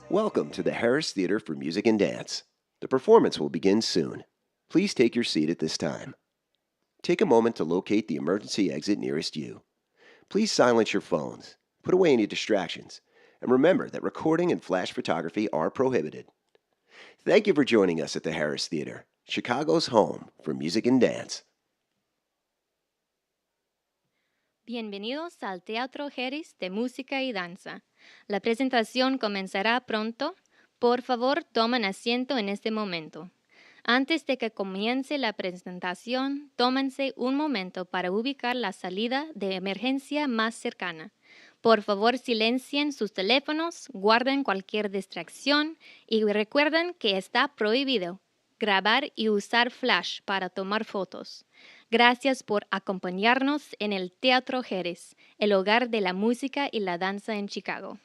Welcome to the Harris Theater for Music and Dance. The performance will begin soon. Please take your seat at this time. Take a moment to locate the emergency exit nearest you. Please silence your phones, put away any distractions, and remember that recording and flash photography are prohibited. Thank you for joining us at the Harris Theater, Chicago's home for music and dance. Bienvenidos al Teatro Harris de Música y Danza. La presentación comenzará pronto. Por favor, tomen asiento en este momento. Antes de que comience la presentación, tómense un momento para ubicar la salida de emergencia más cercana. Por favor, silencien sus teléfonos, guarden cualquier distracción y recuerden que está prohibido grabar y usar flash para tomar fotos. Gracias por acompañarnos en el Teatro Jerez, el hogar de la música y la danza en Chicago.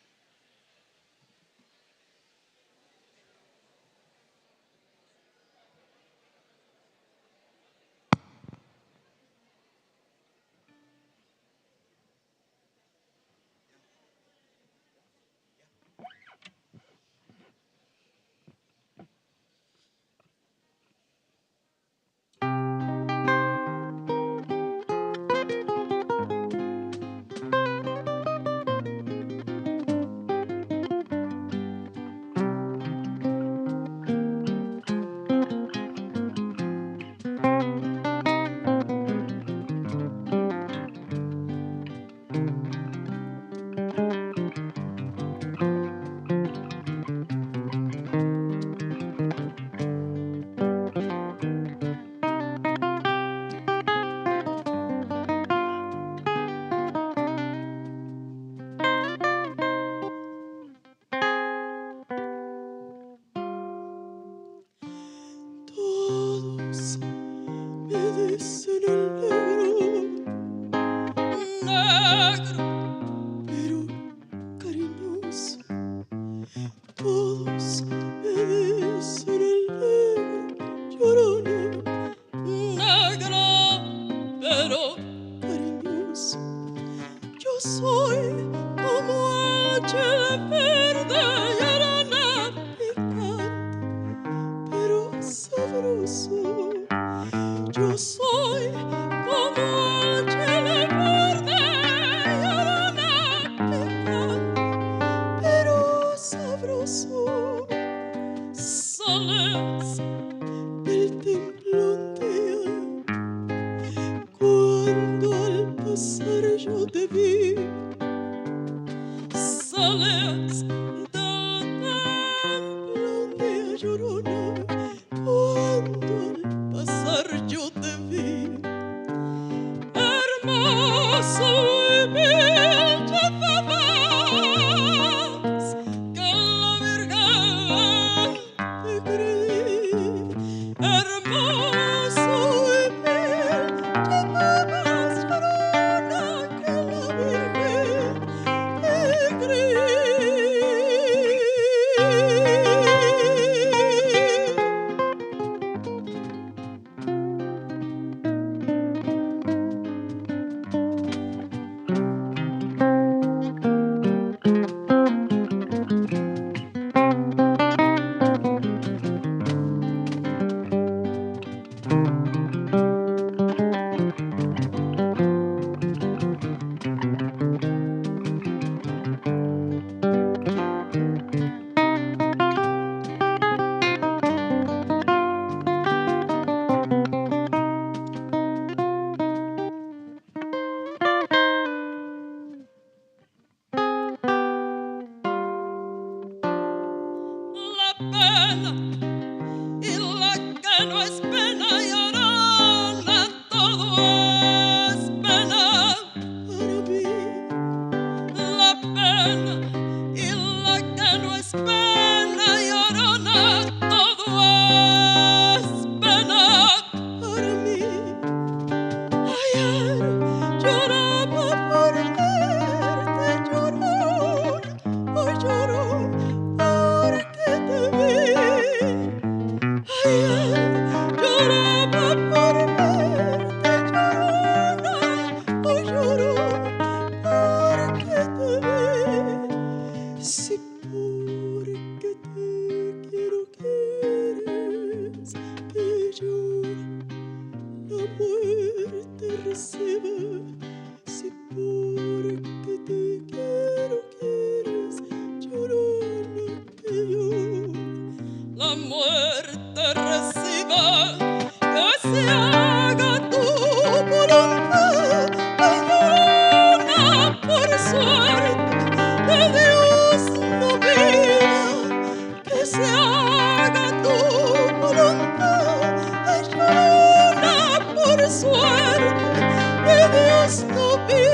Cristo viva.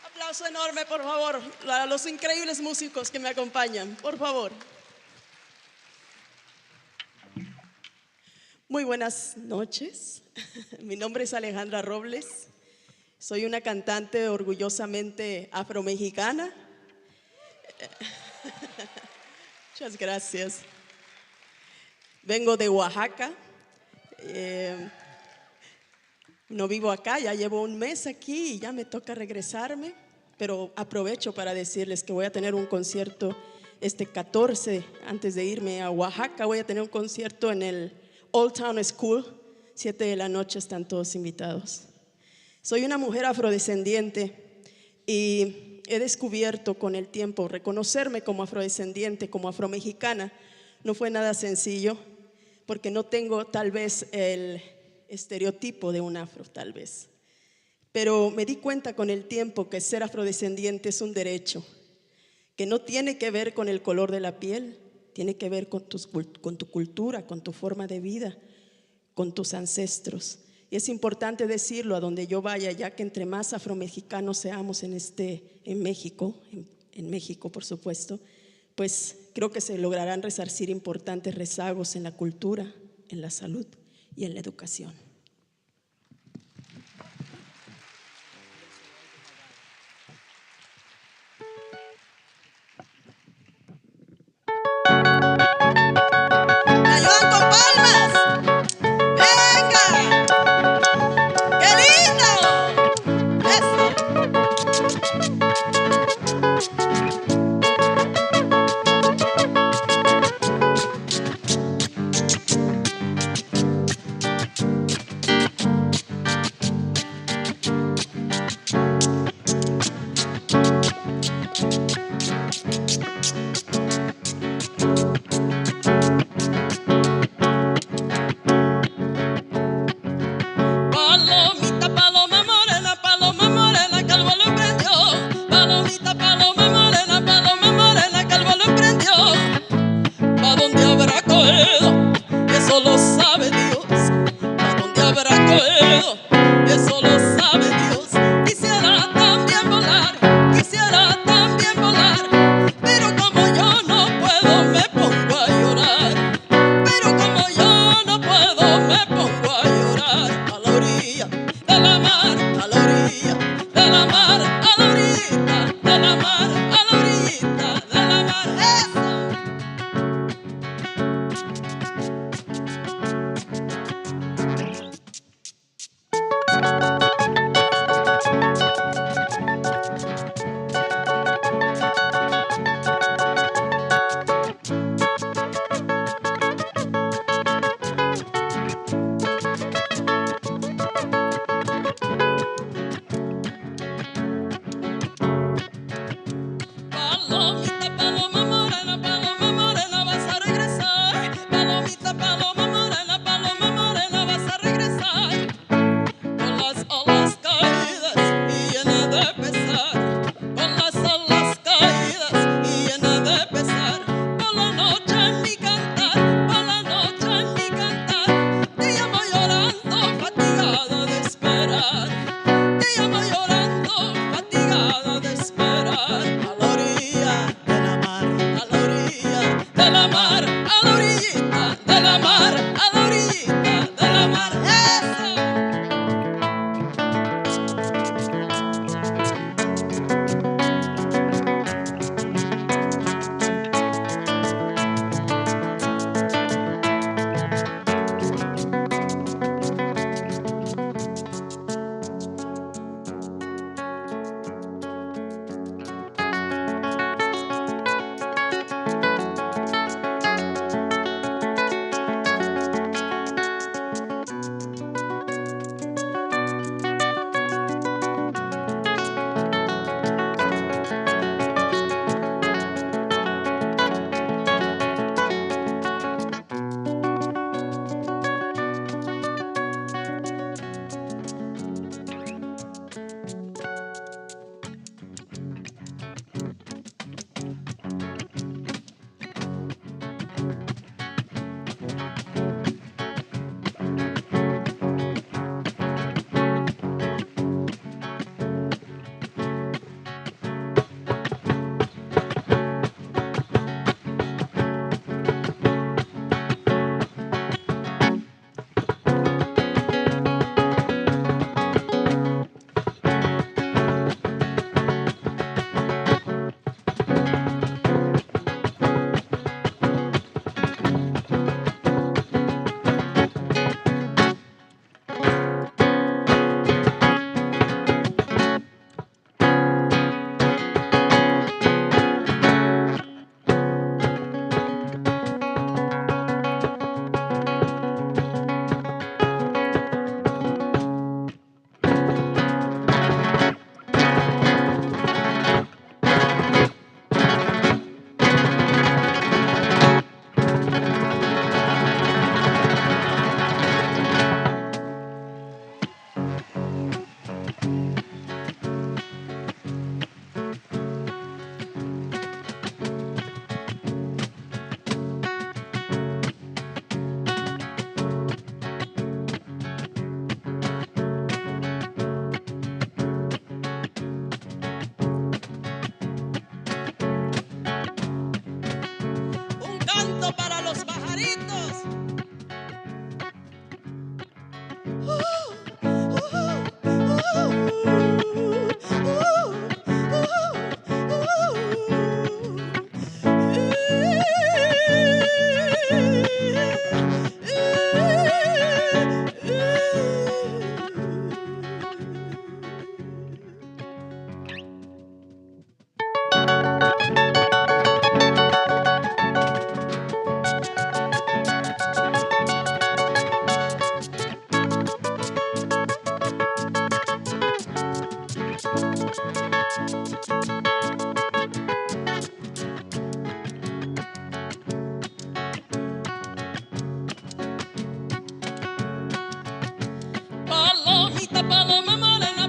Aplauso enorme, por favor, a los increíbles músicos que me acompañan, por favor. Muy buenas noches. Mi nombre es Alejandra Robles. Soy una cantante orgullosamente afromexicana. Muchas gracias. Vengo de Oaxaca. No vivo acá, ya llevo un mes aquí y ya me toca regresarme. Pero aprovecho para decirles que voy a tener un concierto este 14, antes de irme a Oaxaca. Voy a tener un concierto en el Old Town School, 7 de la noche, están todos invitados. Soy una mujer afrodescendiente y he descubierto con el tiempo reconocerme como afrodescendiente, como afromexicana. No fue nada sencillo porque no tengo tal vez el estereotipo de un afro, tal vez. Pero me di cuenta con el tiempo que ser afrodescendiente es un derecho, que no tiene que ver con el color de la piel, tiene que ver con tu cultura, con tu forma de vida, con tus ancestros. Y es importante decirlo a donde yo vaya, ya que entre más afromexicanos seamos en México, en México por supuesto, pues creo que se lograrán resarcir importantes rezagos en la cultura, en la salud y en la educación.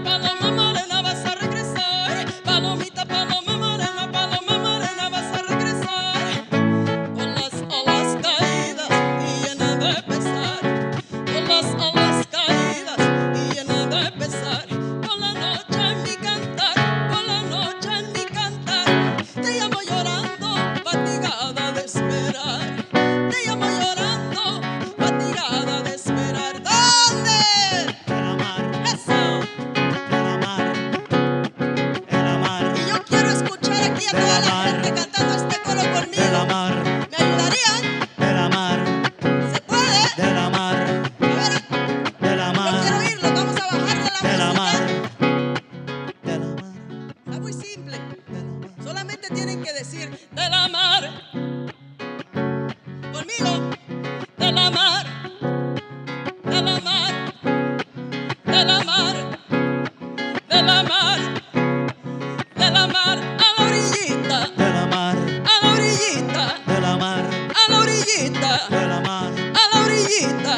Paloma morena, vas a regresar. Palomita, paloma morena, vas a regresar. Con las alas caídas y llena de pesar. Con las alas caídas y llena de pesar. Con la noche en mi cantar, con la noche en mi cantar. Te llamo llorando, fatigada de esperar. Te llamo llorando, fatigada de esperar. ¿Dónde? Eso. Y yo quiero escuchar aquí a toda la gente cantando este coro conmigo. ¿Me ayudarían? ¿Se puede? A ver, yo quiero oírlo. Vamos a bajarle la música. Está muy simple. Solamente tienen que decir de la mar. Conmigo. De la mar. De la mar. De la mar. De la mar. De la mar a la orillita. A la orillita. A la orillita. A la orillita. A la orillita.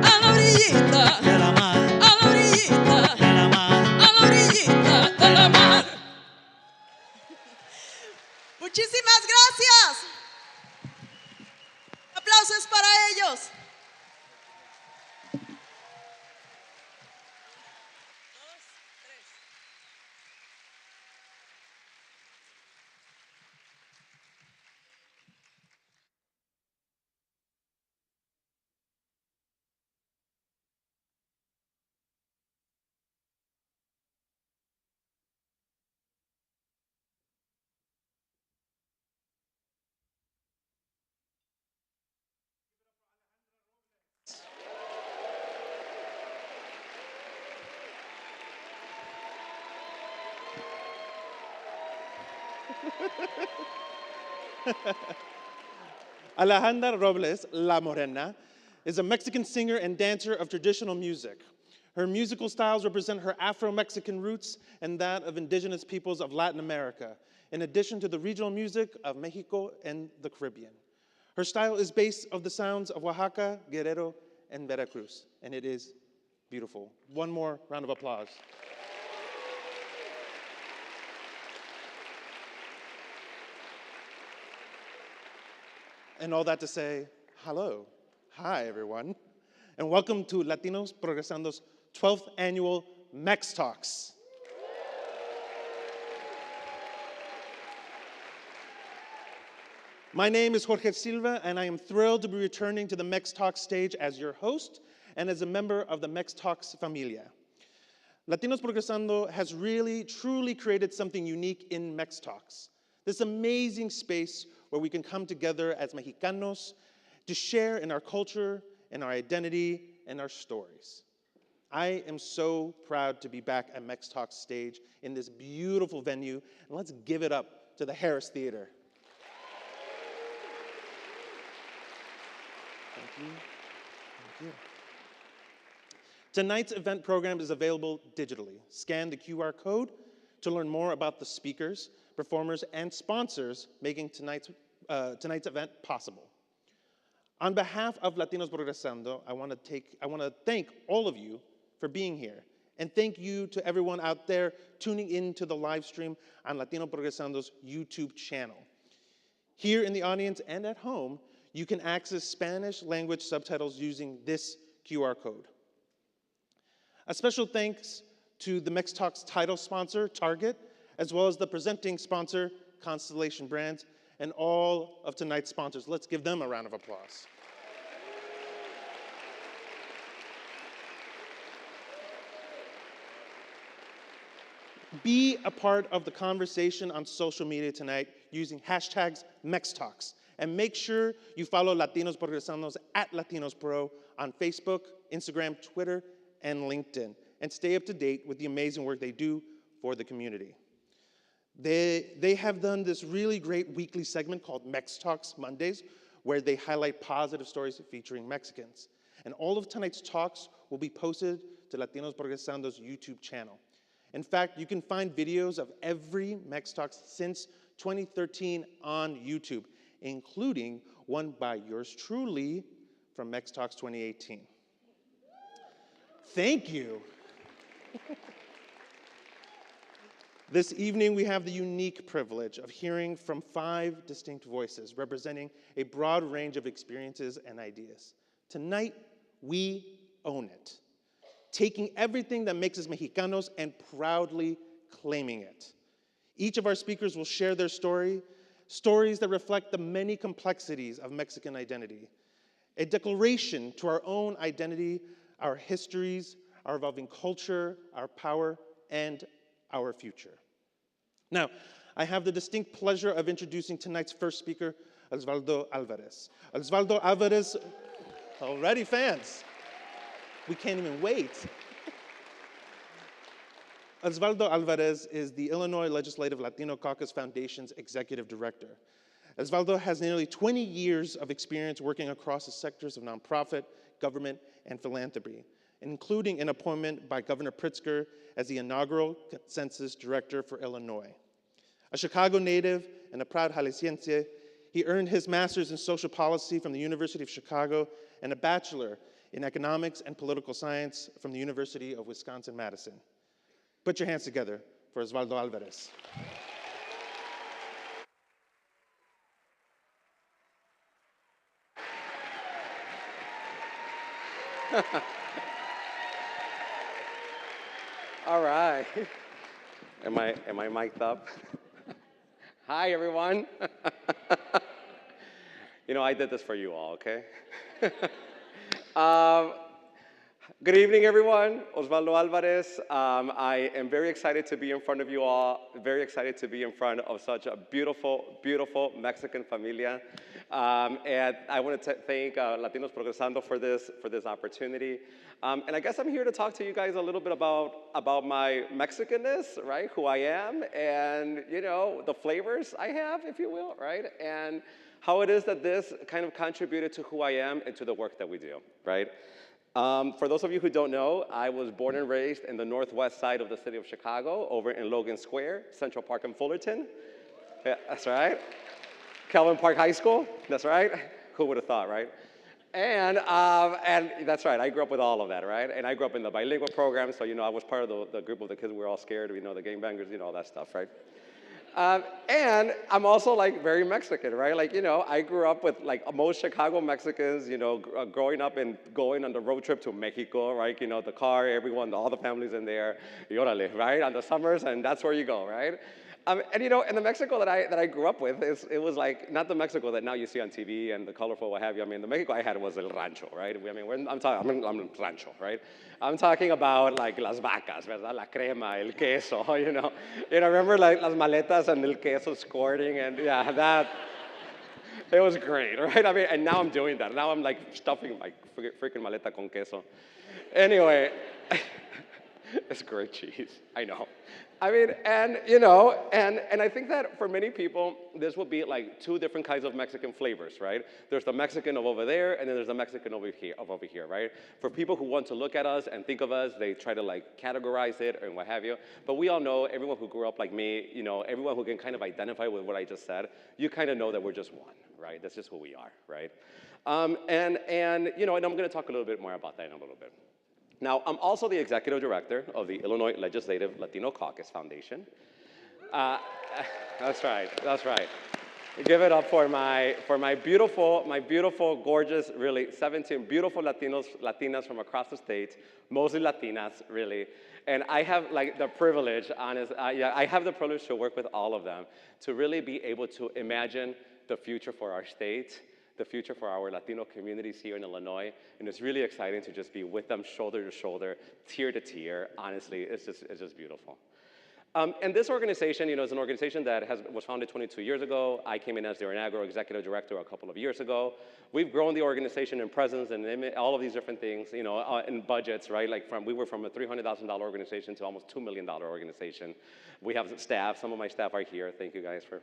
A la orillita. A la orillita. A la orillita de la mar. Muchísimas gracias. Aplausos para ellos. Alejandra Robles, La Morena, is a Mexican singer and dancer of traditional music. Her musical styles represent her Afro-Mexican roots and that of indigenous peoples of Latin America, in addition to the regional music of Mexico and the Caribbean. Her style is based on the sounds of Oaxaca, Guerrero, and Veracruz, and it is beautiful. One more round of applause. And all that to say, hello, hi everyone, and welcome to Latinos Progresando's 12th annual MEX Talks. My name is Jorge Silva, and I am thrilled to be returning to the MEX Talks stage as your host and as a member of the MEX Talks familia. Latinos Progresando has really, truly created something unique in MEX Talks. This amazing space where we can come together as Mexicanos to share in our culture, in our identity, and our stories. I am so proud to be back at MEX Talks stage in this beautiful venue, and let's give it up to the Harris Theater. Thank you. Thank you. Tonight's event program is available digitally. Scan the QR code to learn more about the speakers, performers, and sponsors making tonight's event possible. On behalf of Latinos Progresando, I want to thank all of you for being here, and thank you to everyone out there tuning in to the live stream on Latino Progresando's YouTube channel. Here in the audience and at home, you can access Spanish language subtitles using this QR code. A special thanks to the MEX Talks title sponsor, Target, as well as the presenting sponsor, Constellation Brands, and all of tonight's sponsors. Let's give them a round of applause. Be a part of the conversation on social media tonight using hashtags MEXTalks. And make sure you follow Latinos Progresandos at Latinos Pro on Facebook, Instagram, Twitter, and LinkedIn. And stay up to date with the amazing work they do for the community. They have done this really great weekly segment called MEX Talks Mondays, where they highlight positive stories featuring Mexicans. And all of tonight's talks will be posted to Latinos Progresando's YouTube channel. In fact, you can find videos of every MEX Talks since 2013 on YouTube, including one by yours truly from MEX Talks 2018. Thank you. This evening, we have the unique privilege of hearing from 5 distinct voices representing a broad range of experiences and ideas. Tonight, we own it, taking everything that makes us Mexicanos and proudly claiming it. Each of our speakers will share their stories that reflect the many complexities of Mexican identity, a declaration to our own identity, our histories, our evolving culture, our power, and our future. Now, I have the distinct pleasure of introducing tonight's first speaker, Oswaldo Alvarez. Oswaldo Alvarez, already fans. We can't even wait. Oswaldo Alvarez is the Illinois Legislative Latino Caucus Foundation's Executive Director. Oswaldo has nearly 20 years of experience working across the sectors of nonprofit, government, and philanthropy, including an appointment by Governor Pritzker as the inaugural Census Director for Illinois. A Chicago native and a proud Jalisciense, he earned his master's in social policy from the University of Chicago and a bachelor in economics and political science from the University of Wisconsin-Madison. Put your hands together for Oswaldo Alvarez. All right. Am I mic'd up? Hi, everyone. You know, I did this for you all, okay? Good evening, everyone. Oswaldo Alvarez. I am very excited to be in front of you all, very excited to be in front of such a beautiful, beautiful Mexican familia. And I want to thank Latinos Progresando for this opportunity. And I guess I'm here to talk to you guys a little bit about my Mexicanness, right? Who I am, and you know, the flavors I have, if you will, right? And how it is that this kind of contributed to who I am and to the work that we do, right? For those of you who don't know, I was born and raised in the northwest side of the city of Chicago, over in Logan Square, Central Park and Fullerton. Yeah, that's right. Calvin Park High School, that's right. Who would have thought, right? And that's right, I grew up with all of that, right? And I grew up in the bilingual program, so, you know, I was part of the group of the kids we were all scared, you know, the gangbangers, you know, all that stuff, right? And I'm also, like, very Mexican, right? Like, you know, I grew up with, like, most Chicago Mexicans, you know, growing up and going on the road trip to Mexico, right? You know, the car, everyone, all the families in there, y órale, right? On the summers, and that's where you go, right? And you know, in the Mexico that I grew up with, it was like not the Mexico that now you see on TV and the colorful what have you. I mean, the Mexico I had was El Rancho, right? I mean, I'm Rancho, right? I'm talking about like las vacas, ¿verdad? La crema, el queso, you know. Remember like las maletas and el queso squirting, and yeah, that. It was great, right? I mean, and now I'm doing that. Now I'm like stuffing my freaking maleta con queso. Anyway, it's great cheese, I know. I mean, and you know, and I think that for many people, this would be like 2 different kinds of Mexican flavors, right? There's the Mexican of over there, and then there's the Mexican over here, right? For people who want to look at us and think of us, they try to like categorize it and what have you. But we all know, everyone who grew up like me, you know, everyone who can kind of identify with what I just said, you kind of know that we're just one, right? That's just who we are, right? And you know, and I'm going to talk a little bit more about that in a little bit. Now, I'm also the executive director of the Illinois Legislative Latino Caucus Foundation. That's right, that's right. Give it up for my beautiful, gorgeous, really 17 beautiful Latinas from across the state, mostly Latinas, really. And I have like the privilege, I have the privilege to work with all of them to really be able to imagine the future for our state, the future for our Latino communities here in Illinois, and it's really exciting to just be with them shoulder to shoulder, tear to tear. Honestly, it's just beautiful. And this organization, you know, is an organization that was founded 22 years ago. I came in as their inaugural executive director a couple of years ago. We've grown the organization in presence and all of these different things, you know, in budgets, right? Like we were from a $300,000 organization to almost $2 million organization. We have staff. Some of my staff are here. Thank you guys for,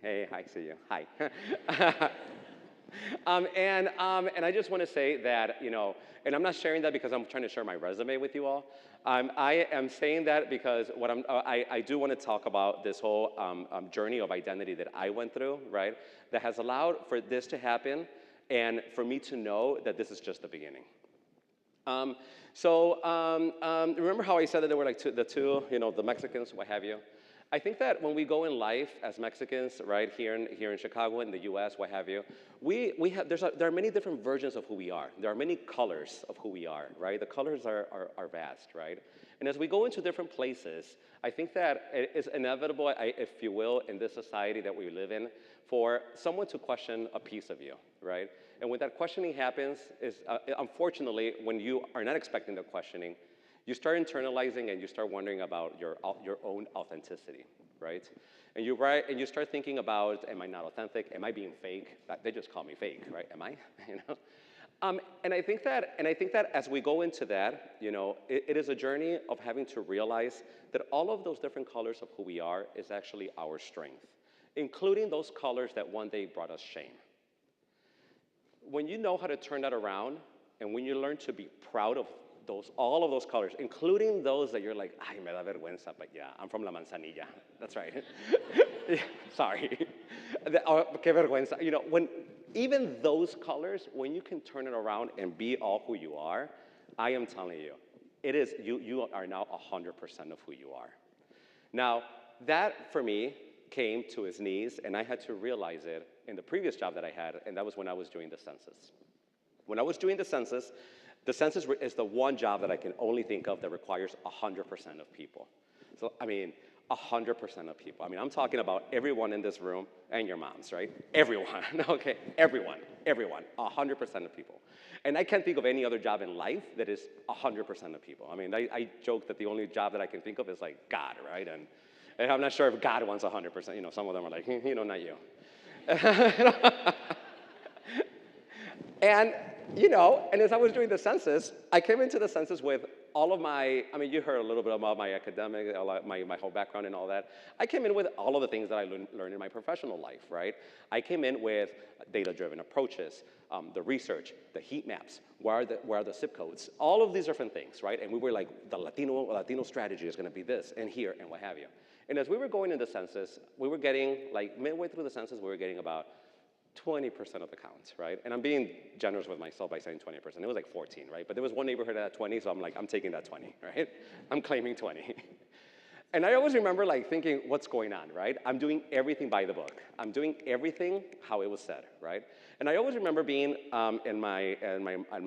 hey, I see you. Hi. And I just want to say that, and I'm not sharing that because I'm trying to share my resume with you all. I am saying that because I do want to talk about this whole journey of identity that I went through, right? That has allowed for this to happen and for me to know that this is just the beginning. Remember how I said that there were like the two, the Mexicans, what have you? I think that when we go in life as Mexicans, right, here in Chicago, in the U.S., what have you, there are many different versions of who we are. There are many colors of who we are, right? The colors are vast, right? And as we go into different places, I think that it is inevitable, if you will, in this society that we live in, for someone to question a piece of you, right? And when that questioning happens, unfortunately, when you are not expecting the questioning, you start internalizing and you start wondering about your own authenticity, right? And you start thinking about, am I not authentic? Am I being fake? They just call me fake, right? Am I? And I think that as we go into that, it is a journey of having to realize that all of those different colors of who we are is actually our strength, including those colors that one day brought us shame. When you know how to turn that around, and when you learn to be proud of all of those colors, including those that you're like, ay, me da vergüenza, but yeah, I'm from La Manzanilla. That's right. Sorry. Que vergüenza. When even those colors, when you can turn it around and be all who you are, I am telling you, you are now 100% of who you are. Now, that for me came to its knees, and I had to realize it in the previous job that I had, and that was when I was doing the census. When I was doing the census is the one job that I can only think of that requires 100% of people. So, 100% of people. I'm talking about everyone in this room and your moms, right? Everyone, okay? Everyone, 100% of people. And I can't think of any other job in life that is 100% of people. I joke that the only job that I can think of is like God, right? And I'm not sure if God wants 100%. Some of them are like, not you. And as I was doing the census, I came into the census with all of my, you heard a little bit about my academic, my whole background and all that. I came in with all of the things that I learned in my professional life, right? I came in with data-driven approaches, the research, the heat maps, where are the zip codes, all of these different things, right? And we were like, the Latino strategy is going to be this and here and what have you. And as we were going in the census, we were getting, like midway through the census, we were getting about 20% of the counts, right? And I'm being generous with myself by saying 20%. It was like 14, right? But there was one neighborhood at 20, so I'm taking that 20, right? I'm claiming 20. And I always remember thinking, what's going on, right? I'm doing everything by the book. I'm doing everything how it was said, right? And I always remember being in my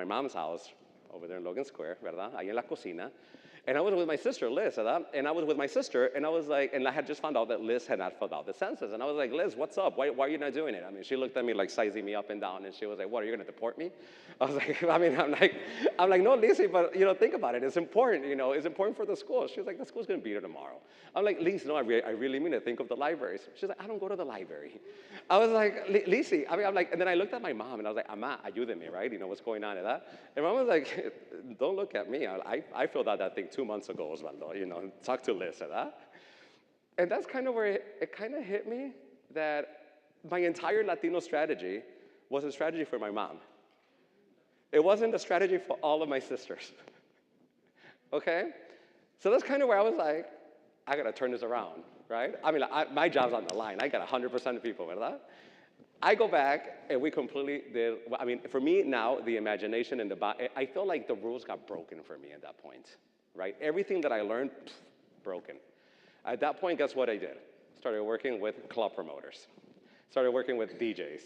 mom's house over there in Logan Square, ¿verdad? Ahí en la cocina. And I was with my sister, Liz, ¿verdad? And I was with my sister, and I was like, and I had just found out that Liz had not filled out the census. And I was like, Liz, what's up? Why are you not doing it? She looked at me like sizing me up and down, and she was like, what, are you going to deport me? I was like, I'm like, no, Lizzie, but, think about it. It's important, it's important for the school. She was like, the school's going to be here tomorrow. I'm like, Lizzie, no, I really mean it. Think of the libraries. She's like, I don't go to the library. I was like, Lizzie, I'm like, and then I looked at my mom, and I was like, Ama, ayúdeme, right? What's going on and that? And mom was like, don't look at me. I filled out that thing 2 months ago, Oswaldo. Talk to Liz, ¿verdad? And that's kind of where it kind of hit me that my entire Latino strategy was a strategy for my mom. It wasn't a strategy for all of my sisters. Okay? So that's kind of where I was like, I got to turn this around, right? My job's on the line. I got 100% of people, ¿verdad? I go back, and we completely did, for me now, the imagination and I feel like the rules got broken for me at that point, right? Everything that I learned, broken. At that point, guess what I did? Started working with club promoters. Started working with DJs.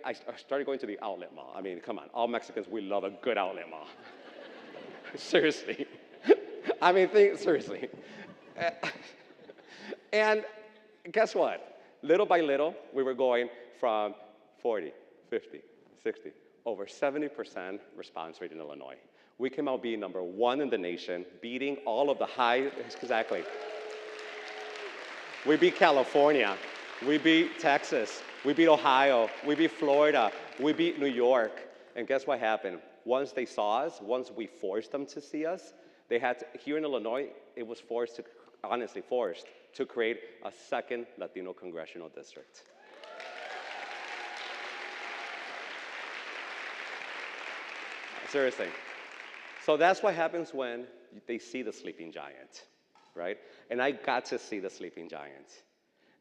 I started going to the outlet mall. Come on, all Mexicans, we love a good outlet mall. Seriously. Seriously. And guess what? Little by little, we were going from 40, 50, 60, over 70% response rate in Illinois. We came out being number 1 in the nation, beating all of the high, exactly. We beat California, we beat Texas, we beat Ohio, we beat Florida, we beat New York. And guess what happened? Once they saw us, once we forced them to see us, they had to, here in Illinois, it was honestly forced to create a second Latino congressional district. Seriously. So that's what happens when they see the sleeping giant, right? And I got to see the sleeping giant.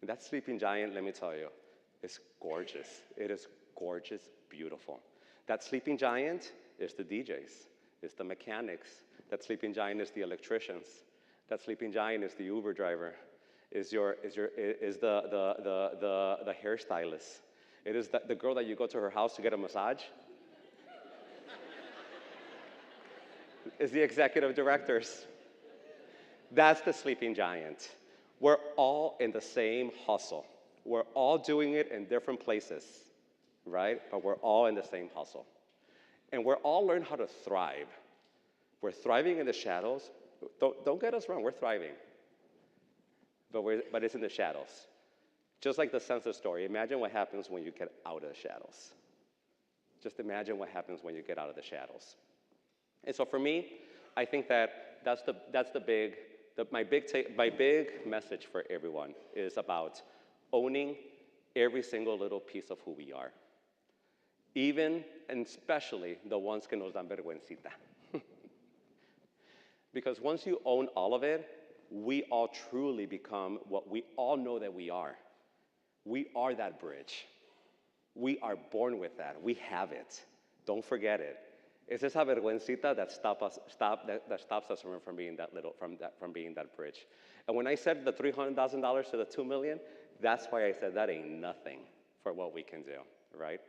And that sleeping giant, let me tell you, is gorgeous. It is gorgeous, beautiful. That sleeping giant is the DJs, is the mechanics. That sleeping giant is the electricians. That sleeping giant is the Uber driver, is the hairstylist. It is the girl that you go to her house to get a massage. Is the executive directors. That's the sleeping giant. We're all in the same hustle. We're all doing it in different places, right? But we're all in the same hustle. And we're all learning how to thrive. We're thriving in the shadows. Don't get us wrong, we're thriving. But it's in the shadows. Just like the census story, imagine what happens when you get out of the shadows. Just imagine what happens when you get out of the shadows. And so for me, I think that my big message for everyone is about owning every single little piece of who we are. Even and especially the ones que nos dan vergüencita. Because once you own all of it, we all truly become what we all know that we are. We are that bridge. We are born with that. We have it. Don't forget it. It's esa vergüencita that stops us from being that bridge. And when I said the $300,000 to the $2 million, that's why I said that ain't nothing for what we can do, right?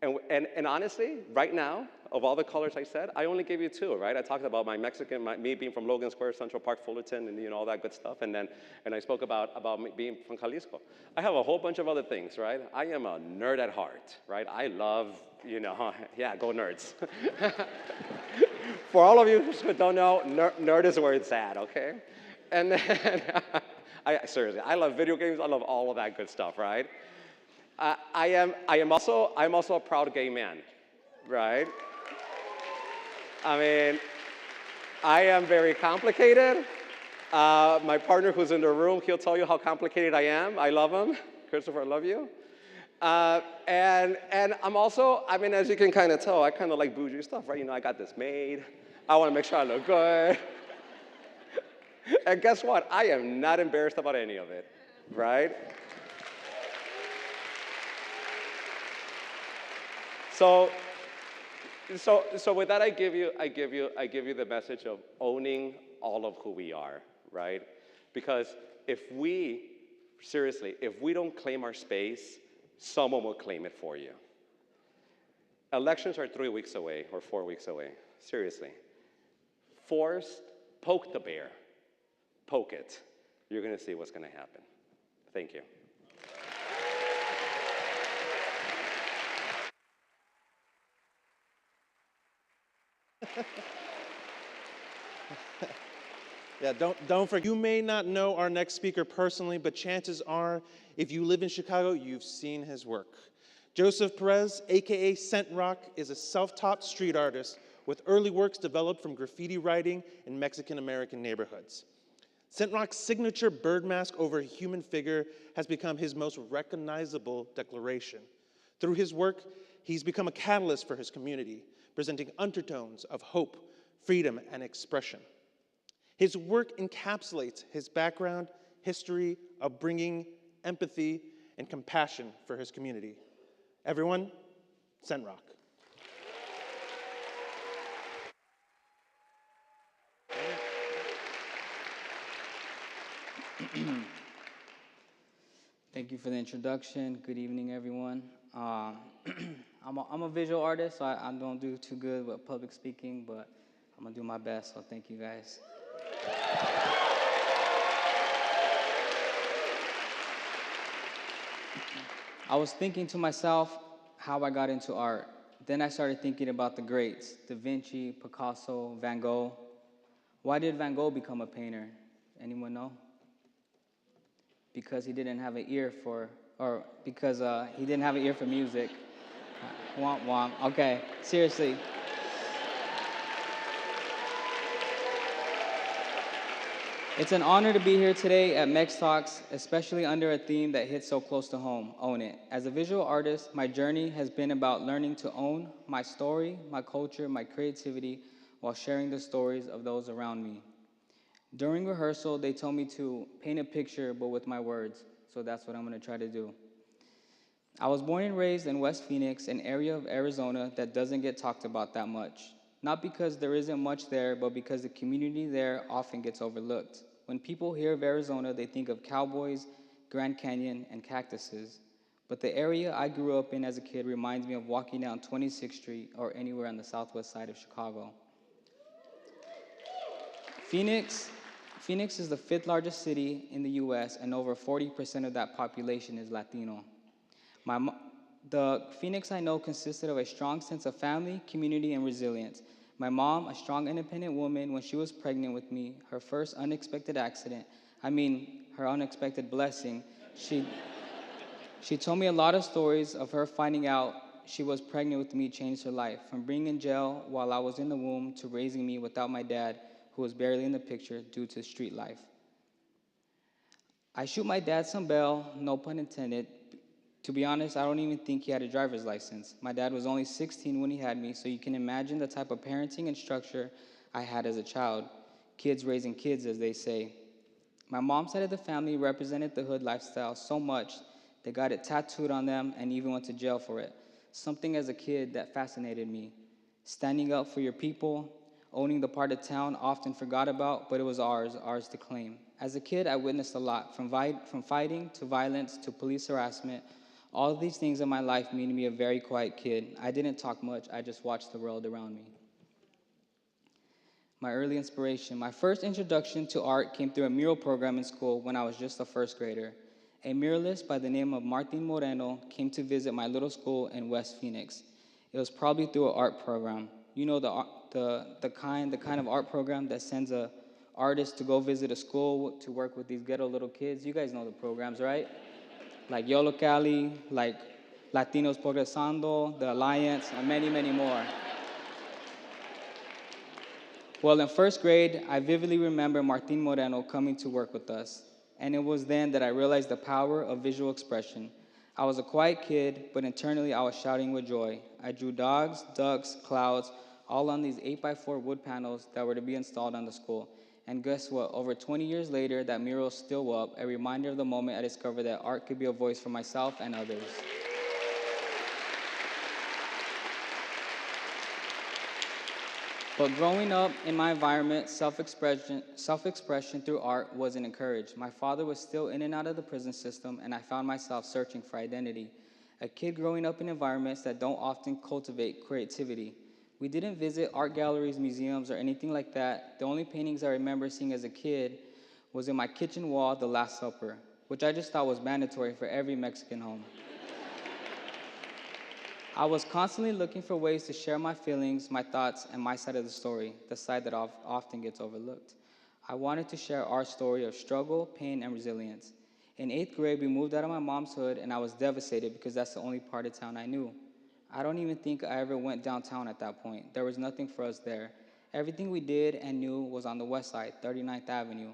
And honestly, right now, of all the colors I said, I only gave you two, right? I talked about me being from Logan Square, Central Park, Fullerton, and all that good stuff. And I spoke about me being from Jalisco. I have a whole bunch of other things, right? I am a nerd at heart, right? I love, yeah, go nerds. For all of you who don't know, nerd is where it's at, okay? And then, seriously, I love video games. I love all of that good stuff, right? I'm also a proud gay man, right? I mean, I am very complicated. My partner who's in the room, he'll tell you how complicated I am. I love him. Christopher, I love you. And I'm also, as you can kind of tell, I kind of like bougie stuff, right? I got this made. I want to make sure I look good. And guess what? I am not embarrassed about any of it, right? So with that, I give you the message of owning all of who we are, right? Because if we don't claim our space, someone will claim it for you. Elections are 3 weeks away or 4 weeks away. Seriously. Poke the bear. Poke it. You're going to see what's going to happen. Thank you. Yeah, don't forget. You may not know our next speaker personally, but chances are, if you live in Chicago, you've seen his work. Joseph Perez, aka Scent Rock, is a self-taught street artist with early works developed from graffiti writing in Mexican-American neighborhoods. Scent Rock's signature bird mask over a human figure has become his most recognizable declaration. Through his work, he's become a catalyst for his community, presenting undertones of hope, freedom, and expression. His work encapsulates his background, history, upbringing, empathy, and compassion for his community. Everyone, Scent Rock. Thank you for the introduction. Good evening, everyone. I'm a visual artist, so I don't do too good with public speaking, but I'm going to do my best, so thank you guys. I was thinking to myself how I got into art. Then I started thinking about the greats, Da Vinci, Picasso, Van Gogh. Why did Van Gogh become a painter? Anyone know? Because he didn't have an ear for, because he didn't have an ear for music. Womp womp. Okay, seriously. It's an honor to be here today at MEX Talks, especially under a theme that hits so close to home, own it. As a visual artist, my journey has been about learning to own my story, my culture, my creativity, while sharing the stories of those around me. During rehearsal, they told me to paint a picture, but with my words, so that's what I'm gonna try to do. I was born and raised in West Phoenix, an area of Arizona that doesn't get talked about that much. Not because there isn't much there, but because the community there often gets overlooked. When people hear of Arizona, they think of cowboys, Grand Canyon, and cactuses. But the area I grew up in as a kid reminds me of walking down 26th Street or anywhere on the southwest side of Chicago. Phoenix, Phoenix is the fifth largest city in the US, and over 40% of that population is Latino. The Phoenix I know consisted of a strong sense of family, community, and resilience. My mom, a strong, independent woman, when she was pregnant with me, her first unexpected accident, her unexpected blessing, she told me a lot of stories of her finding out she was pregnant with me changed her life, from being in jail while I was in the womb to raising me without my dad, who was barely in the picture due to street life. I shoot my dad some bail, no pun intended. To be honest, I don't even think he had a driver's license. My dad was only 16 when he had me, so you can imagine the type of parenting and structure I had as a child. Kids raising kids, as they say. My mom's side of the family represented the hood lifestyle so much, they got it tattooed on them and even went to jail for it. Something as a kid that fascinated me. Standing up for your people, owning the part of town often forgot about, but it was ours to claim. As a kid, I witnessed a lot, from fighting to violence to police harassment. All of these things in my life made me a very quiet kid. I didn't talk much, I just watched the world around me. My early inspiration. My first introduction to art came through a mural program in school when I was just a first grader. A muralist by the name of Martin Moreno came to visit my little school in West Phoenix. It was probably through an art program. You know, the kind of art program that sends a artist to go visit a school to work with these ghetto little kids. You guys know the programs, right? Like Yolo Cali, like Latinos Progresando, the Alliance, and many, many more. Well, in first grade, I vividly remember Martin Moreno coming to work with us, and it was then that I realized the power of visual expression. I was a quiet kid, but internally I was shouting with joy. I drew dogs, ducks, clouds, all on these 8x4 wood panels that were to be installed on the school. And guess what? Over 20 years later, that mural is still up, a reminder of the moment I discovered that art could be a voice for myself and others. But growing up in my environment, self-expression through art wasn't encouraged. My father was still in and out of the prison system, and I found myself searching for identity. A kid growing up in environments that don't often cultivate creativity. We didn't visit art galleries, museums, or anything like that. The only paintings I remember seeing as a kid was in my kitchen wall, The Last Supper, which I just thought was mandatory for every Mexican home. I was constantly looking for ways to share my feelings, my thoughts, and my side of the story, the side that often gets overlooked. I wanted to share our story of struggle, pain, and resilience. In 8th grade, we moved out of my mom's hood, and I was devastated because that's the only part of town I knew. I don't even think I ever went downtown at that point. There was nothing for us there. Everything we did and knew was on the west side, 39th Avenue.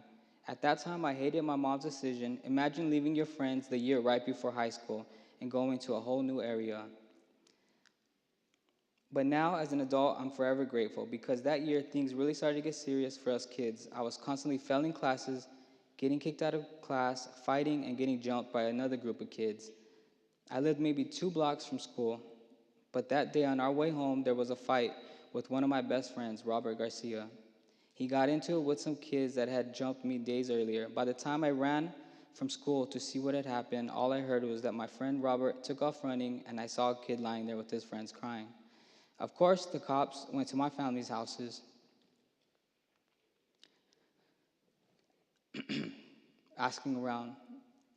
At that time, I hated my mom's decision. Imagine leaving your friends the year right before high school and going to a whole new area. But now, as an adult, I'm forever grateful because that year, things really started to get serious for us kids. I was constantly failing classes, getting kicked out of class, fighting, and getting jumped by another group of kids. I lived maybe 2 blocks from school, but that day on our way home, there was a fight with one of my best friends, Robert Garcia. He got into it with some kids that had jumped me days earlier. By the time I ran from school to see what had happened, all I heard was that my friend Robert took off running, and I saw a kid lying there with his friends crying. Of course, the cops went to my family's houses, asking around,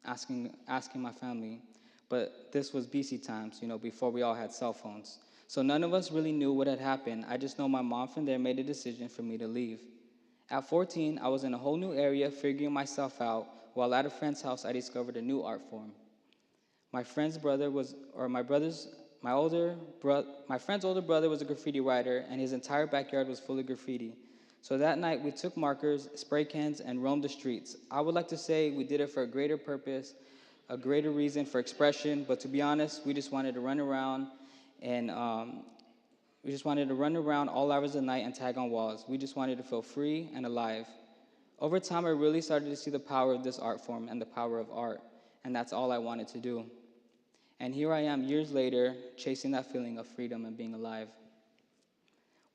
asking my family. But this was BC times, before we all had cell phones. So none of us really knew what had happened. I just know my mom from there made a decision for me to leave. At 14, I was in a whole new area figuring myself out, while at a friend's house, I discovered a new art form. My friend's older brother was a graffiti writer, and his entire backyard was full of graffiti. So that night, we took markers, spray cans, and roamed the streets. I would like to say we did it for a greater purpose, a greater reason for expression, but to be honest, we just wanted to run around and we just wanted to run around all hours of the night and tag on walls. We just wanted to feel free and alive. Over time, I really started to see the power of this art form and the power of art, and that's all I wanted to do. And here I am years later, chasing that feeling of freedom and being alive.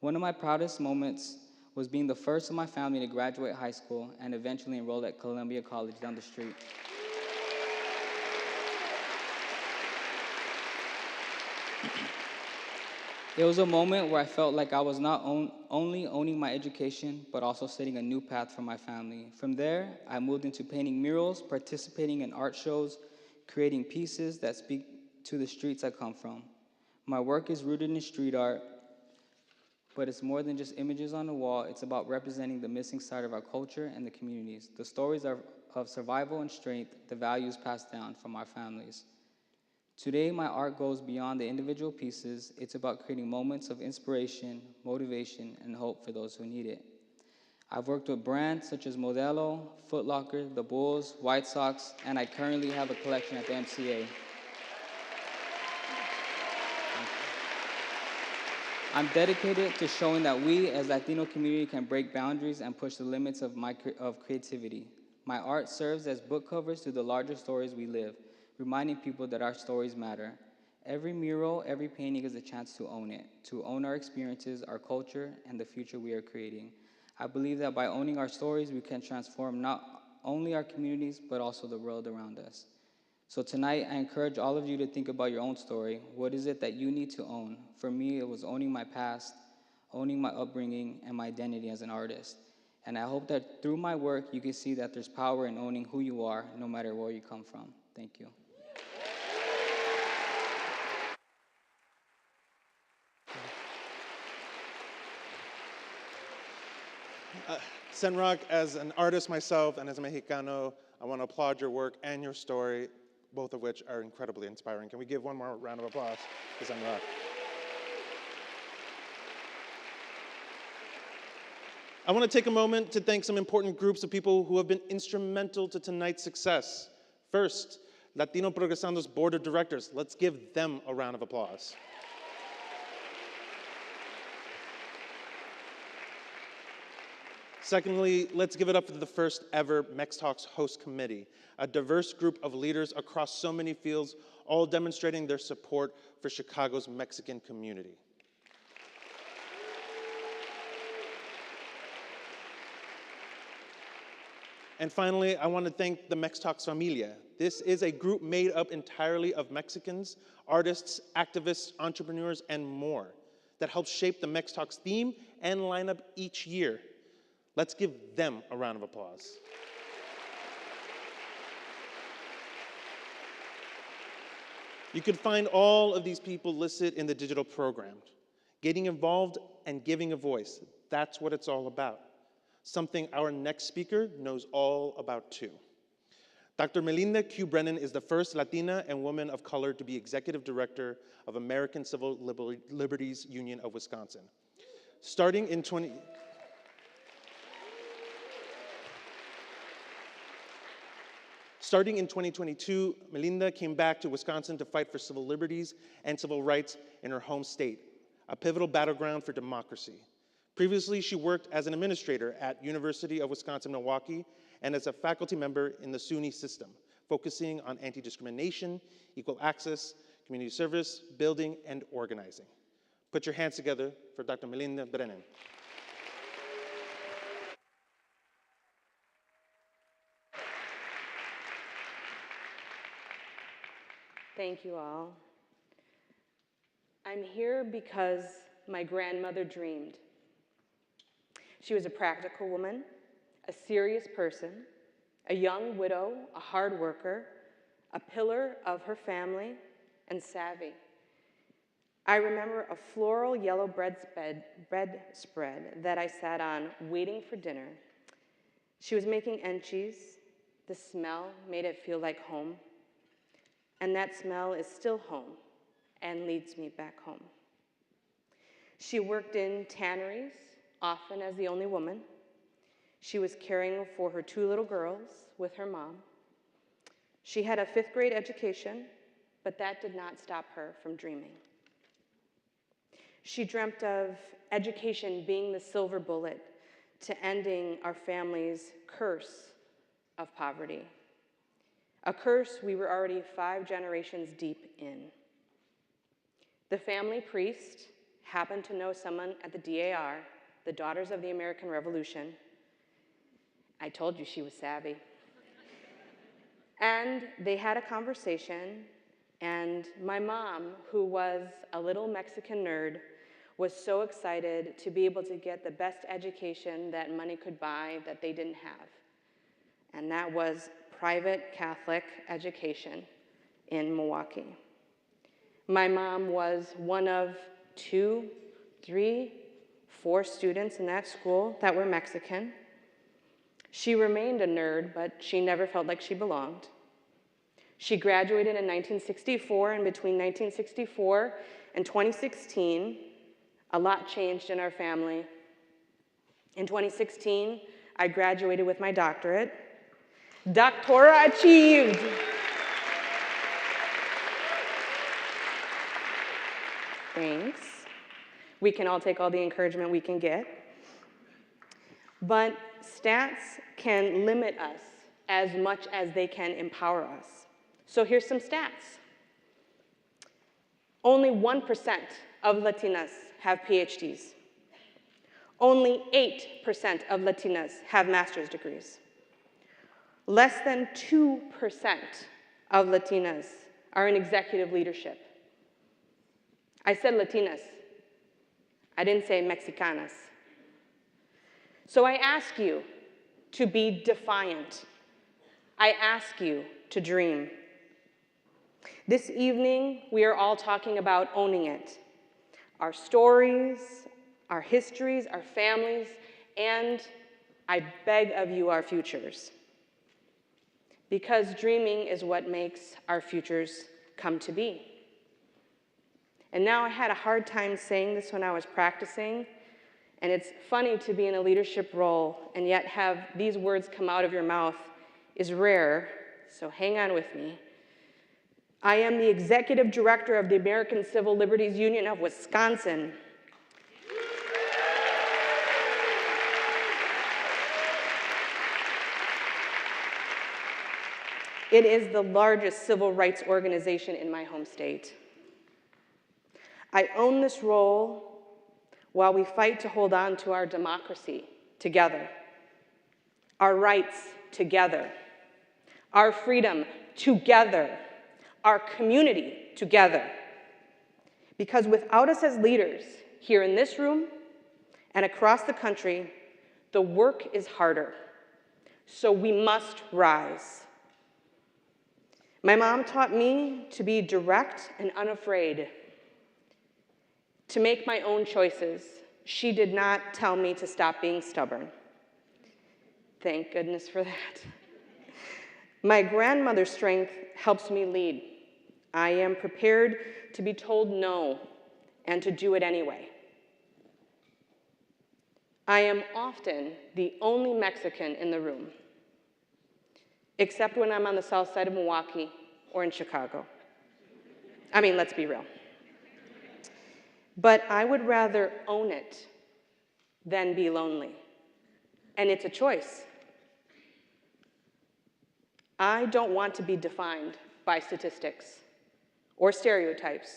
One of my proudest moments was being the first of my family to graduate high school and eventually enroll at Columbia College down the street. It was a moment where I felt like I was not only owning my education, but also setting a new path for my family. From there, I moved into painting murals, participating in art shows, creating pieces that speak to the streets I come from. My work is rooted in street art, but it's more than just images on the wall. It's about representing the missing side of our culture and the communities, the stories of survival and strength, the values passed down from our families. Today, my art goes beyond the individual pieces. It's about creating moments of inspiration, motivation, and hope for those who need it. I've worked with brands such as Modelo, Foot Locker, the Bulls, White Sox, and I currently have a collection at the MCA. I'm dedicated to showing that we as Latino community can break boundaries and push the limits of creativity. My art serves as book covers to the larger stories we live, reminding people that our stories matter. Every mural, every painting is a chance to own it, to own our experiences, our culture, and the future we are creating. I believe that by owning our stories, we can transform not only our communities, but also the world around us. So tonight, I encourage all of you to think about your own story. What is it that you need to own? For me, it was owning my past, owning my upbringing, and my identity as an artist. And I hope that through my work, you can see that there's power in owning who you are, no matter where you come from. Thank you. Senrock, as an artist myself and as a Mexicano, I want to applaud your work and your story, both of which are incredibly inspiring. Can we give one more round of applause to Senrock? I want to take a moment to thank some important groups of people who have been instrumental to tonight's success. First, Latino Progresando's board of directors. Let's give them a round of applause. Secondly, let's give it up for the first ever MEX Talks host committee, a diverse group of leaders across so many fields, all demonstrating their support for Chicago's Mexican community. And finally, I want to thank the MEX Talks Familia. This is a group made up entirely of Mexicans, artists, activists, entrepreneurs, and more that helps shape the MEX Talks theme and lineup each year. Let's give them a round of applause. You can find all of these people listed in the digital program. Getting involved and giving a voice, that's what it's all about. Something our next speaker knows all about too. Dr. Melinda Q. Brennan is the first Latina and woman of color to be executive director of American Civil Liberties Union of Wisconsin. Starting in 2022, Melinda came back to Wisconsin to fight for civil liberties and civil rights in her home state, a pivotal battleground for democracy. Previously, she worked as an administrator at University of Wisconsin-Milwaukee and as a faculty member in the SUNY system, focusing on anti-discrimination, equal access, community service, building, and organizing. Put your hands together for Dr. Melinda Brennan. Thank you all. I'm here because my grandmother dreamed. She was a practical woman, a serious person, a young widow, a hard worker, a pillar of her family, and savvy. I remember a floral yellow bread spread that I sat on waiting for dinner. She was making enchies. The smell made it feel like home. And that smell is still home and leads me back home. She worked in tanneries, often as the only woman. She was caring for her 2 little girls with her mom. She had a 5th grade education, but that did not stop her from dreaming. She dreamt of education being the silver bullet to ending our family's curse of poverty, a curse we were already 5 generations deep in. The family priest happened to know someone at the DAR, the Daughters of the American Revolution. I told you she was savvy. And they had a conversation, and my mom, who was a little Mexican nerd, was so excited to be able to get the best education that money could buy that they didn't have. And that was private Catholic education in Milwaukee. My mom was one of 2, 3, 4 students in that school that were Mexican. She remained a nerd, but she never felt like she belonged. She graduated in 1964, and between 1964 and 2016, a lot changed in our family. In 2016, I graduated with my doctorate. Doctora achieved. Thanks. We can all take all the encouragement we can get. But stats can limit us as much as they can empower us. So here's some stats. Only 1% of Latinas have PhDs. Only 8% of Latinas have master's degrees. Less than 2% of Latinas are in executive leadership. I said Latinas. I didn't say Mexicanas. So I ask you to be defiant. I ask you to dream. This evening, we are all talking about owning it. Our stories, our histories, our families, and I beg of you, our futures. Because dreaming is what makes our futures come to be. And now I had a hard time saying this when I was practicing, and it's funny to be in a leadership role and yet have these words come out of your mouth is rare, so hang on with me. I am the executive director of the American Civil Liberties Union of Wisconsin. It is the largest civil rights organization in my home state. I own this role while we fight to hold on to our democracy together, our rights together, our freedom together, our community together. Because without us as leaders here in this room and across the country, the work is harder. So we must rise. My mom taught me to be direct and unafraid, to make my own choices. She did not tell me to stop being stubborn. Thank goodness for that. My grandmother's strength helps me lead. I am prepared to be told no and to do it anyway. I am often the only Mexican in the room, except when I'm on the south side of Milwaukee or in Chicago. I mean, let's be real. But I would rather own it than be lonely. And it's a choice. I don't want to be defined by statistics or stereotypes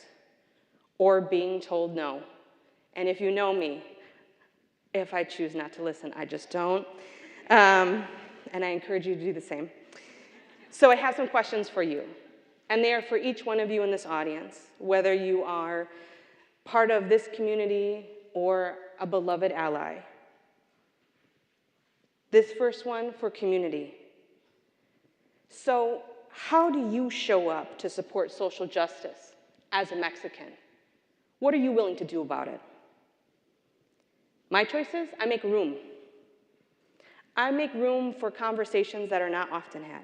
or being told no. And if you know me, if I choose not to listen, I just don't. And I encourage you to do the same. So I have some questions for you. And they are for each one of you in this audience, whether you are part of this community or a beloved ally. This first one for community. So how do you show up to support social justice as a Mexican? What are you willing to do about it? My choice is I make room. I make room for conversations that are not often had.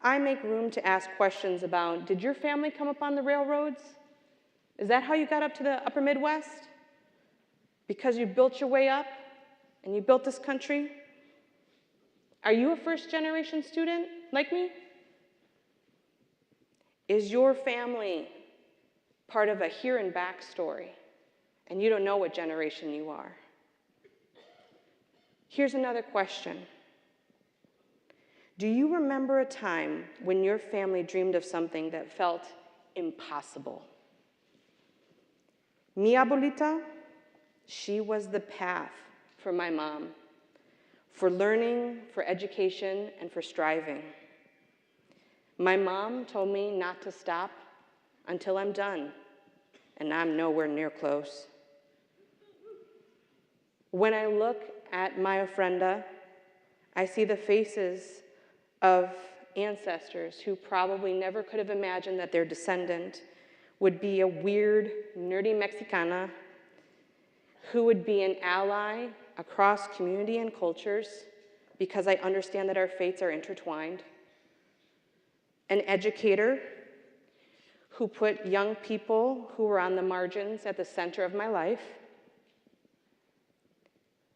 I make room to ask questions about, did your family come up on the railroads? Is that how you got up to the upper Midwest? Because you built your way up and you built this country? Are you a first-generation student like me? Is your family part of a here and back story, and you don't know what generation you are? Here's another question. Do you remember a time when your family dreamed of something that felt impossible? Mi abuelita, she was the path for my mom, for learning, for education, and for striving. My mom told me not to stop until I'm done, and I'm nowhere near close. When I look at my ofrenda, I see the faces of ancestors who probably never could have imagined that their descendant would be a weird, nerdy Mexicana who would be an ally across community and cultures, because I understand that our fates are intertwined. An educator who put young people who were on the margins at the center of my life,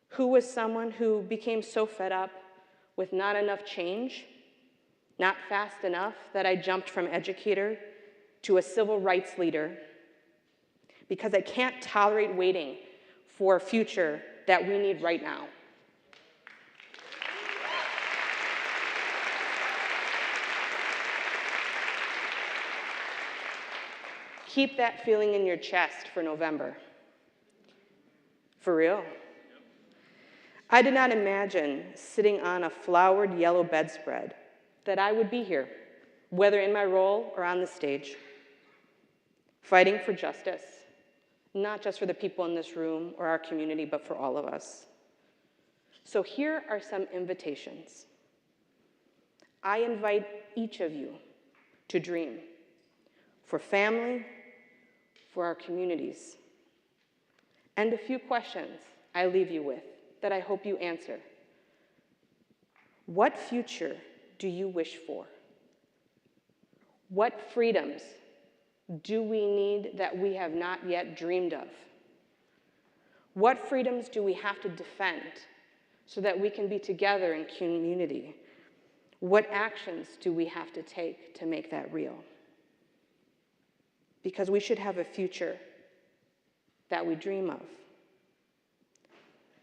who was someone who became so fed up with not enough change, not fast enough, that I jumped from educator to a civil rights leader, because I can't tolerate waiting for a future that we need right now. Keep that feeling in your chest for November. For real. I did not imagine sitting on a flowered yellow bedspread that I would be here, whether in my role or on the stage, fighting for justice, not just for the people in this room or our community, but for all of us. So here are some invitations. I invite each of you to dream for family, for our communities, and a few questions I leave you with that I hope you answer. What future do you wish for? What freedoms do we need that we have not yet dreamed of? What freedoms do we have to defend so that we can be together in community? What actions do we have to take to make that real? Because we should have a future that we dream of.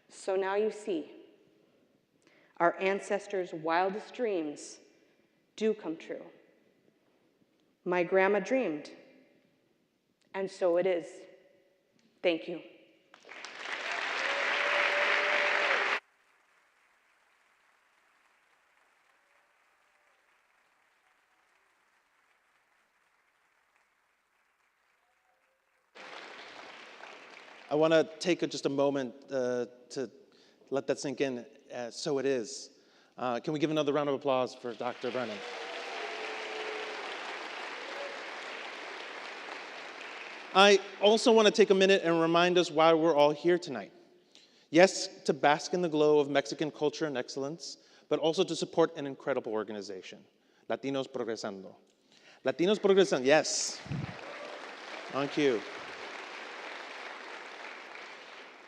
So now you see, our ancestors' wildest dreams do come true. My grandma dreamed, and so it is. Thank you. I want to take just a moment to let that sink in. So it is. Can we give another round of applause for Dr. Brennan? I also want to take a minute and remind us why we're all here tonight. Yes, to bask in the glow of Mexican culture and excellence, but also to support an incredible organization, Latinos Progresando. Latinos Progresando, yes. On cue.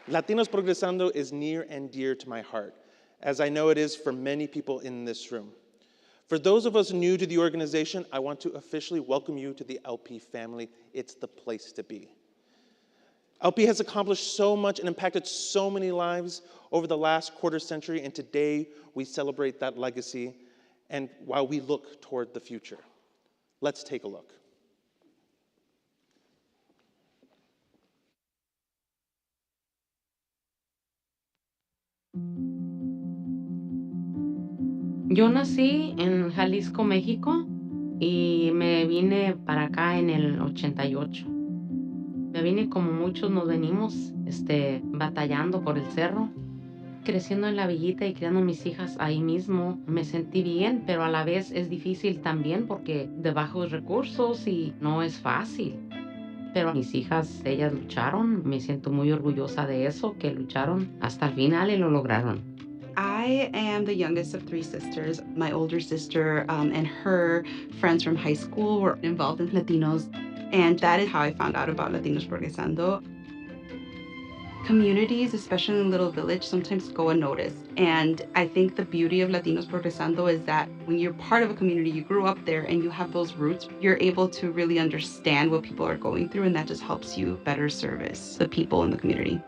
Latinos Progresando is near and dear to my heart, as I know it is for many people in this room. For those of us new to the organization, I want to officially welcome you to the LP family. It's the place to be. LP has accomplished so much and impacted so many lives over the last quarter century, and today we celebrate that legacy and while we look toward the future. Let's take a look. Yo nací en Jalisco, México, y me vine para acá en el 88. Me vine como muchos nos venimos, batallando por el cerro. Creciendo en la villita y criando mis hijas ahí mismo, me sentí bien, pero a la vez es difícil también porque de bajos recursos y no es fácil. Pero mis hijas, ellas lucharon, me siento muy orgullosa de eso, que lucharon hasta el final y lo lograron. I am the youngest of three sisters. My older sister and her friends from high school were involved in Latinos, and that is how I found out about Latinos Progresando. Communities, especially in Little Village, sometimes go unnoticed. And I think the beauty of Latinos Progresando is that when you're part of a community, you grew up there and you have those roots, you're able to really understand what people are going through, and that just helps you better service the people in the community.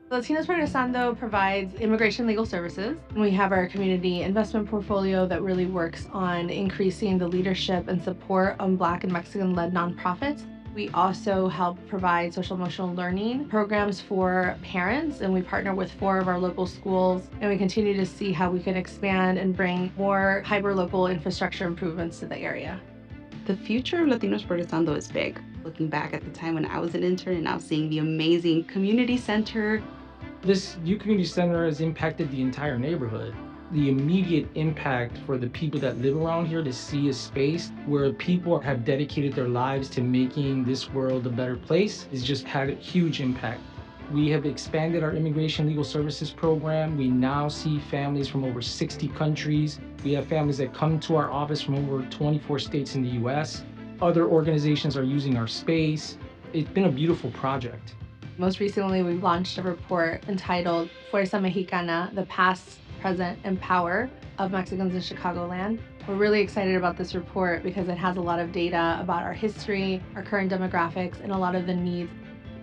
Latinos Progresando provides immigration legal services. We have our community investment portfolio that really works on increasing the leadership and support of Black and Mexican-led nonprofits. We also help provide social emotional learning programs for parents, and we partner with 4 of our local schools, and we continue to see how we can expand and bring more hyper-local infrastructure improvements to the area. The future of Latinos Progresando is big. Looking back at the time when I was an intern and now seeing the amazing community center. This youth community center has impacted the entire neighborhood. The immediate impact for the people that live around here to see a space where people have dedicated their lives to making this world a better place has just had a huge impact. We have expanded our immigration legal services program. We now see families from over 60 countries. We have families that come to our office from over 24 states in the US. Other organizations are using our space. It's been a beautiful project. Most recently, we launched a report entitled Fuerza Mexicana, the Past, Present, and Power of Mexicans in Chicagoland. We're really excited about this report because it has a lot of data about our history, our current demographics, and a lot of the needs.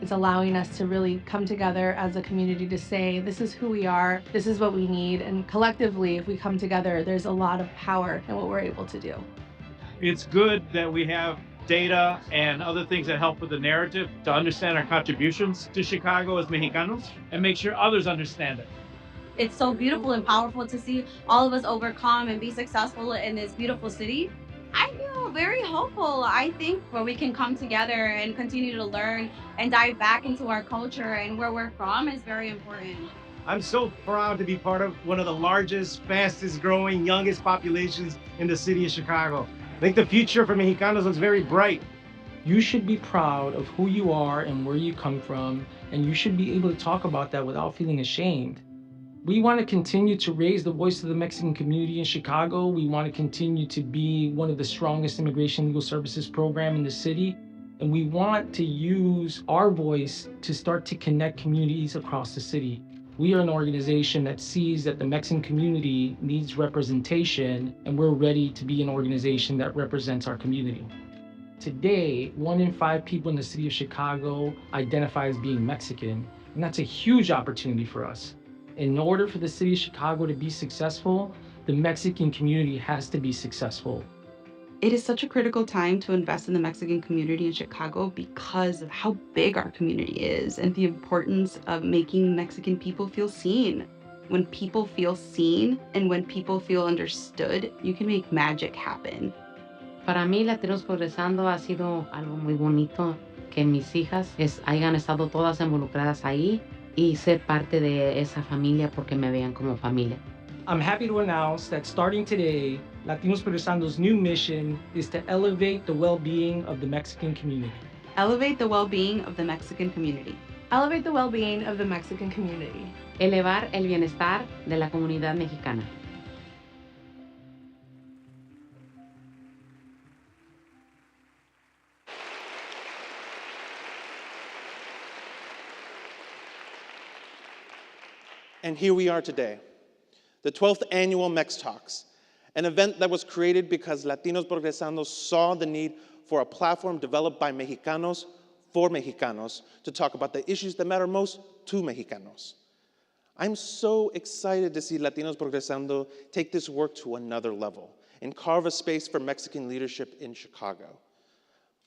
It's allowing us to really come together as a community to say, this is who we are, this is what we need, and collectively, if we come together, there's a lot of power in what we're able to do. It's good that we have data and other things that help with the narrative to understand our contributions to Chicago as Mexicanos and make sure others understand it. It's so beautiful and powerful to see all of us overcome and be successful in this beautiful city. I feel very hopeful. I think where we can come together and continue to learn and dive back into our culture and where we're from is very important. I'm so proud to be part of one of the largest, fastest growing, youngest populations in the city of Chicago. I think the future for Mexicanos looks very bright. You should be proud of who you are and where you come from, and you should be able to talk about that without feeling ashamed. We want to continue to raise the voice of the Mexican community in Chicago. We want to continue to be one of the strongest immigration legal services program in the city. And we want to use our voice to start to connect communities across the city. We are an organization that sees that the Mexican community needs representation, and we're ready to be an organization that represents our community. Today, 1 in 5 people in the city of Chicago identify as being Mexican, and that's a huge opportunity for us. In order for the city of Chicago to be successful, the Mexican community has to be successful. It is such a critical time to invest in the Mexican community in Chicago because of how big our community is and the importance of making Mexican people feel seen. When people feel seen and when people feel understood, you can make magic happen. Para mí, Latinos Progresando ha sido algo muy bonito, que mis hijas hayan estado todas involucradas ahí y ser parte de esa familia porque me vean como familia. I'm happy to announce that starting today, Latinos Progresando's new mission is to elevate the well-being of the Mexican community. Elevate the well-being of the Mexican community. Elevate the well-being of the Mexican community. Elevar el bienestar de la comunidad mexicana. And here we are today, the 12th annual MEX Talks, an event that was created because Latinos Progresando saw the need for a platform developed by Mexicanos for Mexicanos to talk about the issues that matter most to Mexicanos. I'm so excited to see Latinos Progresando take this work to another level and carve a space for Mexican leadership in Chicago.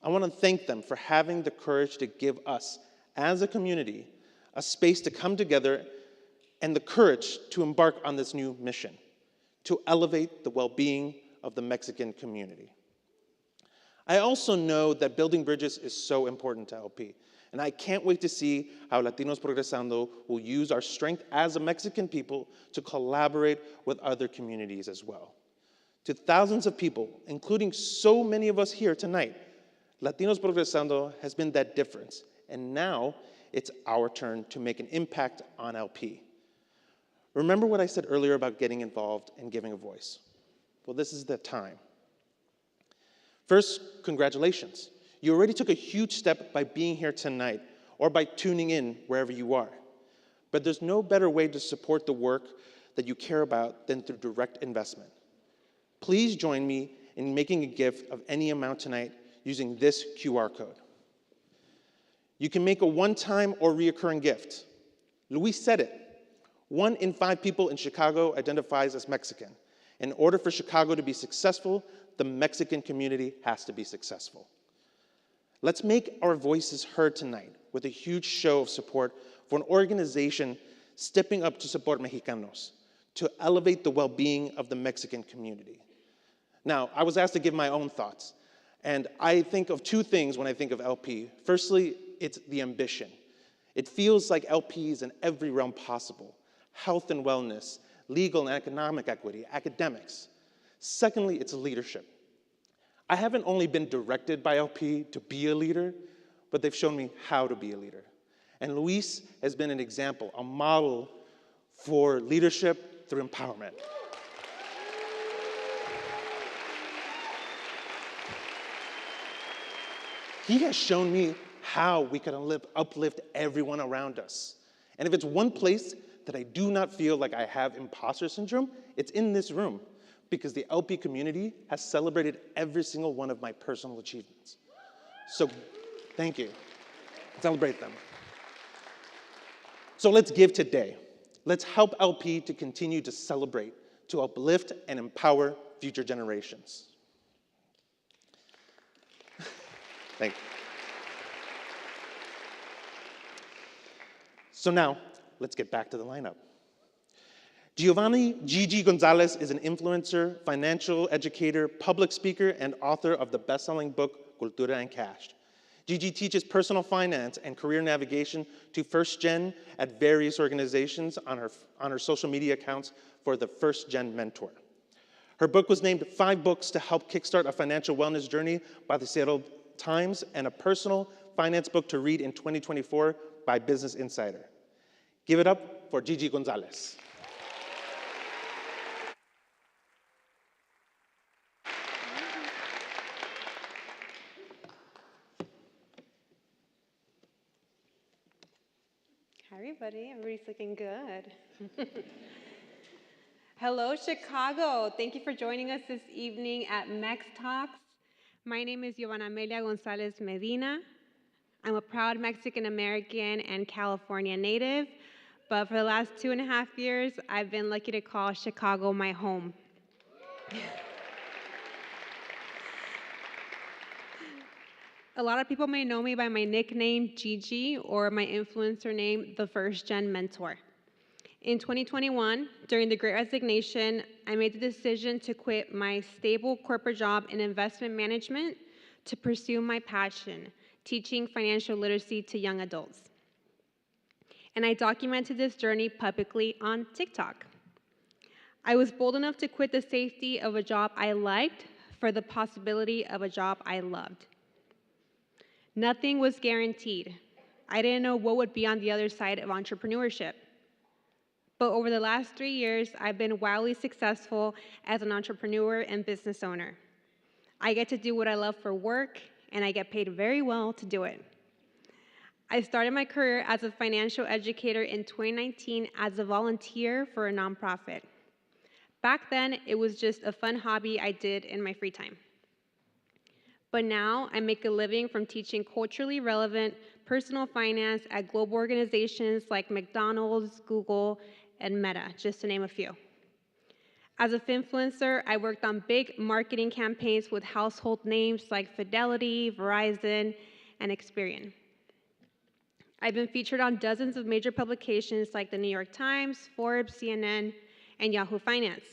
I want to thank them for having the courage to give us, as a community, a space to come together and the courage to embark on this new mission, to elevate the well-being of the Mexican community. I also know that building bridges is so important to LP, and I can't wait to see how Latinos Progresando will use our strength as a Mexican people to collaborate with other communities as well. To thousands of people, including so many of us here tonight, Latinos Progresando has been that difference, and now it's our turn to make an impact on LP. Remember what I said earlier about getting involved and giving a voice? Well, this is the time. First, congratulations. You already took a huge step by being here tonight, or by tuning in wherever you are. But there's no better way to support the work that you care about than through direct investment. Please join me in making a gift of any amount tonight using this QR code. You can make a one-time or reoccurring gift. Luis said it. 1 in 5 people in Chicago identifies as Mexican. In order for Chicago to be successful, the Mexican community has to be successful. Let's make our voices heard tonight with a huge show of support for an organization stepping up to support Mexicanos, to elevate the well-being of the Mexican community. Now, I was asked to give my own thoughts, and I think of 2 things when I think of LP. Firstly, it's the ambition. It feels like LP is in every realm possible: health and wellness, legal and economic equity, academics. Secondly, it's leadership. I haven't only been directed by LP to be a leader, but they've shown me how to be a leader. And Luis has been an example, a model for leadership through empowerment. He has shown me how we can uplift everyone around us. And if it's one place that I do not feel like I have imposter syndrome, it's in this room, because the LP community has celebrated every single one of my personal achievements. So thank you. Celebrate them. So let's give today. Let's help LP to continue to celebrate, to uplift and empower future generations. Thank you. So now, let's get back to the lineup. Gigi Gonzalez is an influencer, financial educator, public speaker, and author of the best-selling book, Cultura and Cash. Gigi teaches personal finance and career navigation to First Gen at various organizations on her social media accounts for the First Gen Mentor. Her book was named 5 books to help kickstart a financial wellness journey by the Seattle Times, and a personal finance book to read in 2024 by Business Insider. Give it up for Gigi Gonzalez. Hi, everybody. Everybody's looking good. Hello, Chicago. Thank you for joining us this evening at MEX Talks. My name is Giovanna Amelia Gonzalez Medina. I'm a proud Mexican-American and California native, but for the last 2.5 years, I've been lucky to call Chicago my home. A lot of people may know me by my nickname, Gigi, or my influencer name, the First Gen Mentor. In 2021, during the Great Resignation, I made the decision to quit my stable corporate job in investment management to pursue my passion, teaching financial literacy to young adults. And I documented this journey publicly on TikTok. I was bold enough to quit the safety of a job I liked for the possibility of a job I loved. Nothing was guaranteed. I didn't know what would be on the other side of entrepreneurship. But over the last 3 years, I've been wildly successful as an entrepreneur and business owner. I get to do what I love for work, and I get paid very well to do it. I started my career as a financial educator in 2019 as a volunteer for a nonprofit. Back then, it was just a fun hobby I did in my free time. But now, I make a living from teaching culturally relevant personal finance at global organizations like McDonald's, Google, and Meta, just to name a few. As a finfluencer, I worked on big marketing campaigns with household names like Fidelity, Verizon, and Experian. I've been featured on dozens of major publications like the New York Times, Forbes, CNN, and Yahoo Finance.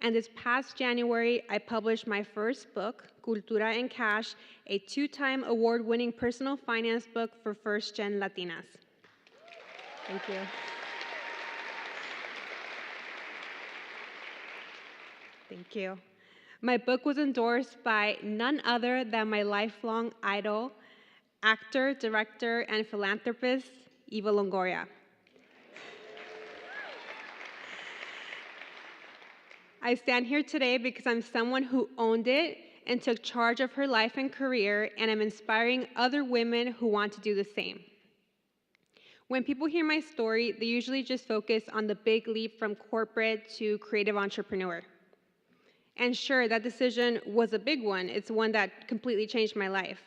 And this past January, I published my first book, Cultura and Cash, a 2-time award-winning personal finance book for First Gen Latinas. Thank you. Thank you. My book was endorsed by none other than my lifelong idol, actor, director, and philanthropist, Eva Longoria. I stand here today because I'm someone who owned it and took charge of her life and career, and I'm inspiring other women who want to do the same. When people hear my story, they usually just focus on the big leap from corporate to creative entrepreneur. And sure, that decision was a big one. It's one that completely changed my life.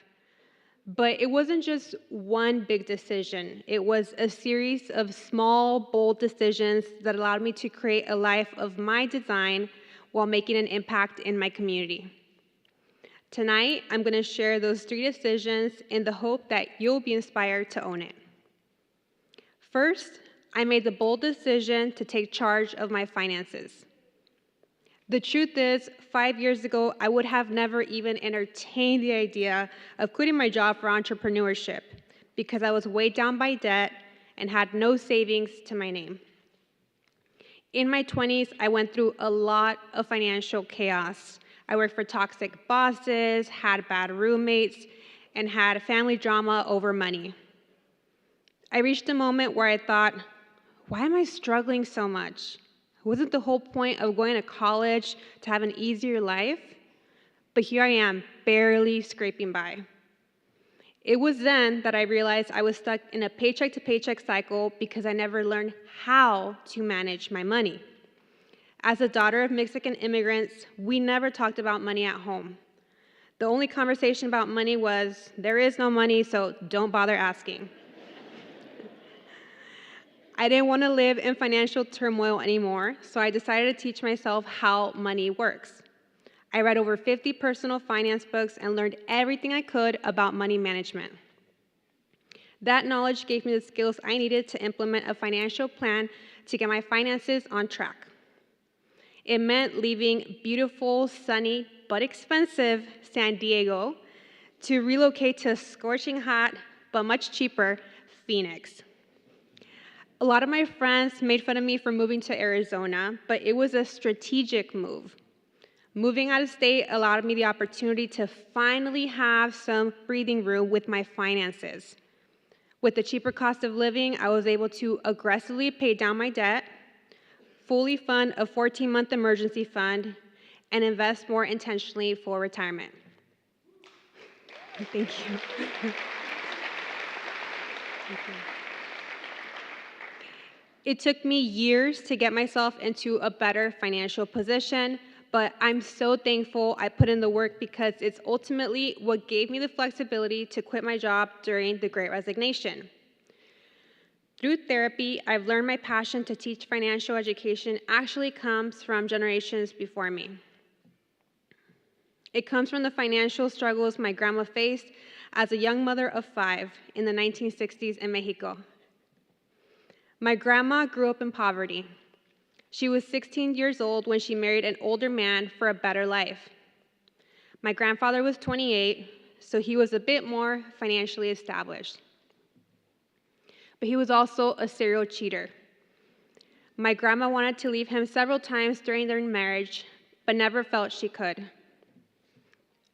But it wasn't just one big decision. It was a series of small, bold decisions that allowed me to create a life of my design while making an impact in my community. Tonight, I'm going to share those 3 decisions in the hope that you'll be inspired to own it. First, I made the bold decision to take charge of my finances. The truth is, 5 years ago, I would have never even entertained the idea of quitting my job for entrepreneurship because I was weighed down by debt and had no savings to my name. In my 20s, I went through a lot of financial chaos. I worked for toxic bosses, had bad roommates, and had family drama over money. I reached a moment where I thought, why am I struggling so much? Wasn't the whole point of going to college to have an easier life? But here I am, barely scraping by. It was then that I realized I was stuck in a paycheck-to-paycheck cycle because I never learned how to manage my money. As a daughter of Mexican immigrants, we never talked about money at home. The only conversation about money was, there is no money, so don't bother asking. I didn't want to live in financial turmoil anymore, so I decided to teach myself how money works. I read over 50 personal finance books and learned everything I could about money management. That knowledge gave me the skills I needed to implement a financial plan to get my finances on track. It meant leaving beautiful, sunny, but expensive San Diego to relocate to scorching hot, but much cheaper, Phoenix. A lot of my friends made fun of me for moving to Arizona, but it was a strategic move. Moving out of state allowed me the opportunity to finally have some breathing room with my finances. With the cheaper cost of living, I was able to aggressively pay down my debt, fully fund a 14-month emergency fund, and invest more intentionally for retirement. Thank you. Thank you. It took me years to get myself into a better financial position, but I'm so thankful I put in the work because it's ultimately what gave me the flexibility to quit my job during the Great Resignation. Through therapy, I've learned my passion to teach financial education actually comes from generations before me. It comes from the financial struggles my grandma faced as a young mother of 5 in the 1960s in Mexico. My grandma grew up in poverty. She was 16 years old when she married an older man for a better life. My grandfather was 28, so he was a bit more financially established. But he was also a serial cheater. My grandma wanted to leave him several times during their marriage, but never felt she could.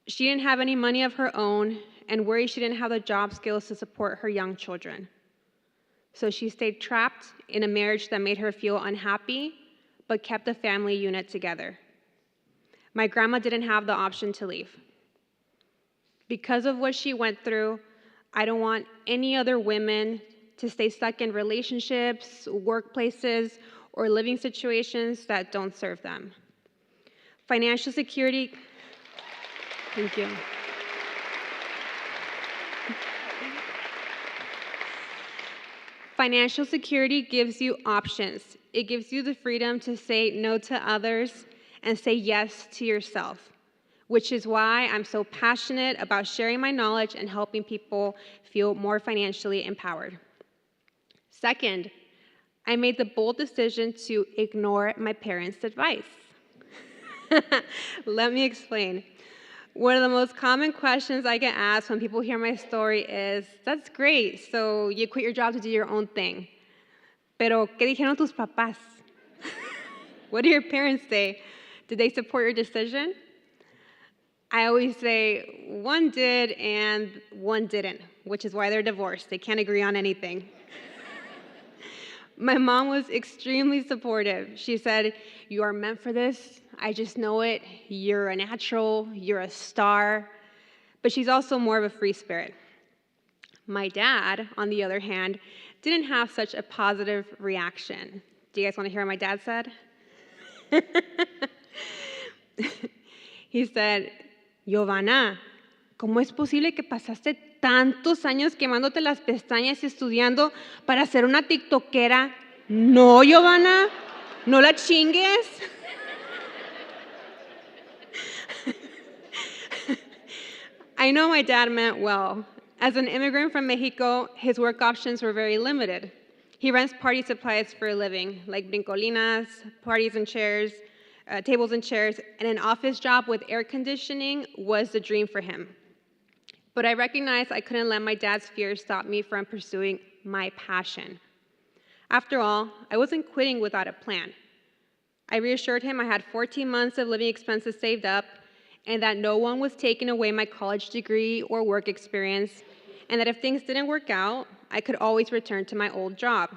She didn't have any money of her own and worried she didn't have the job skills to support her young children. So she stayed trapped in a marriage that made her feel unhappy, but kept the family unit together. My grandma didn't have the option to leave. Because of what she went through, I don't want any other women to stay stuck in relationships, workplaces, or living situations that don't serve them. Financial security, thank you. Financial security gives you options. It gives you the freedom to say no to others and say yes to yourself, which is why I'm so passionate about sharing my knowledge and helping people feel more financially empowered. Second, I made the bold decision to ignore my parents' advice. Let me explain. One of the most common questions I get asked when people hear my story is, that's great, so you quit your job to do your own thing. Pero, ¿qué dijeron tus papás? What do your parents say? Did they support your decision? I always say, one did and one didn't, which is why they're divorced. They can't agree on anything. My mom was extremely supportive. She said, you are meant for this. I just know it. You're a natural. You're a star. But she's also more of a free spirit. My dad, on the other hand, didn't have such a positive reaction. Do you guys want to hear what my dad said? He said, Giovanna, ¿cómo es posible que pasaste tantos años quemándote las pestañas y estudiando para ser una tiktokera? No, Giovanna, no la chingues. I know my dad meant well. As an immigrant from Mexico, his work options were very limited. He rents party supplies for a living, like brincolinas, parties and chairs, tables and chairs, and an office job with air conditioning was the dream for him. But I recognized I couldn't let my dad's fears stop me from pursuing my passion. After all, I wasn't quitting without a plan. I reassured him I had 14 months of living expenses saved up, and that no one was taking away my college degree or work experience, and that if things didn't work out, I could always return to my old job.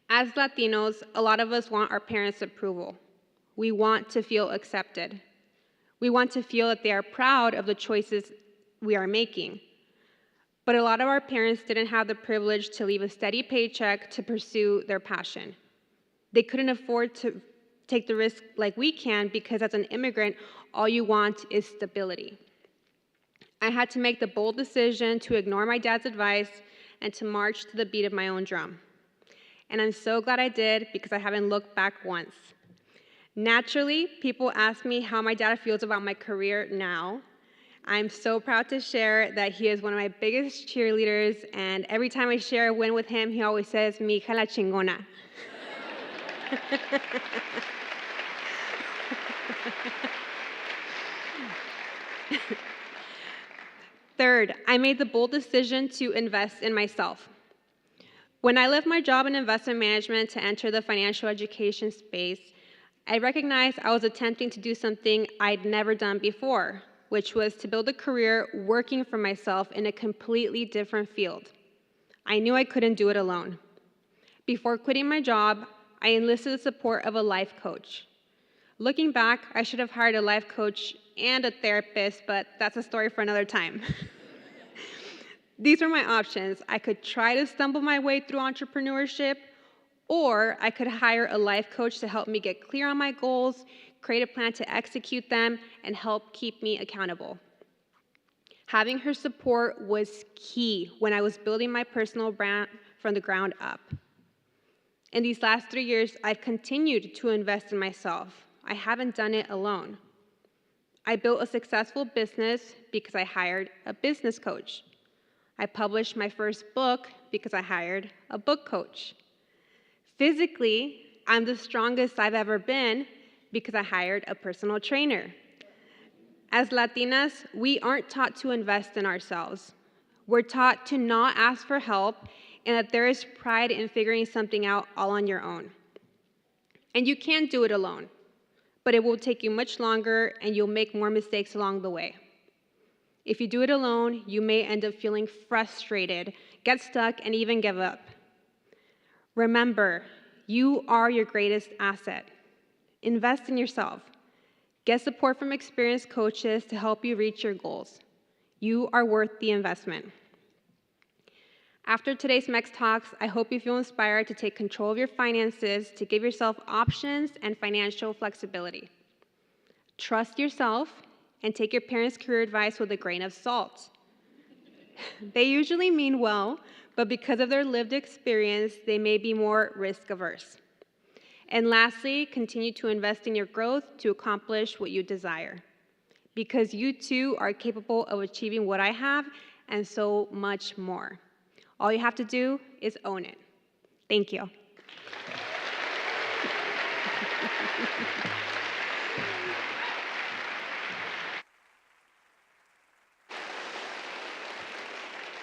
As Latinos, a lot of us want our parents' approval. We want to feel accepted. We want to feel that they are proud of the choices we are making. But a lot of our parents didn't have the privilege to leave a steady paycheck to pursue their passion. They couldn't afford to take the risk like we can because as an immigrant, all you want is stability. I had to make the bold decision to ignore my dad's advice and to march to the beat of my own drum. And I'm so glad I did because I haven't looked back once. Naturally, people ask me how my dad feels about my career now. I'm so proud to share that he is one of my biggest cheerleaders, and every time I share a win with him, he always says, mi hija la chingona. Third, I made the bold decision to invest in myself. When I left my job in investment management to enter the financial education space, I recognized I was attempting to do something I'd never done before, which was to build a career working for myself in a completely different field. I knew I couldn't do it alone. Before quitting my job, I enlisted the support of a life coach. Looking back, I should have hired a life coach and a therapist, but that's a story for another time. These were my options. I could try to stumble my way through entrepreneurship, or I could hire a life coach to help me get clear on my goals, create a plan to execute them, and help keep me accountable. Having her support was key when I was building my personal brand from the ground up. In these last 3 years, I've continued to invest in myself. I haven't done it alone. I built a successful business because I hired a business coach. I published my first book because I hired a book coach. Physically, I'm the strongest I've ever been because I hired a personal trainer. As Latinas, we aren't taught to invest in ourselves. We're taught to not ask for help and that there is pride in figuring something out all on your own. And you can do it alone, but it will take you much longer and you'll make more mistakes along the way. If you do it alone, you may end up feeling frustrated, get stuck, and even give up. Remember, you are your greatest asset. Invest in yourself. Get support from experienced coaches to help you reach your goals. You are worth the investment. After today's MEX Talks, I hope you feel inspired to take control of your finances, to give yourself options and financial flexibility. Trust yourself and take your parents' career advice with a grain of salt. They usually mean well, but because of their lived experience, they may be more risk-averse. And lastly, continue to invest in your growth to accomplish what you desire, because you too are capable of achieving what I have and so much more. All you have to do is own it. Thank you.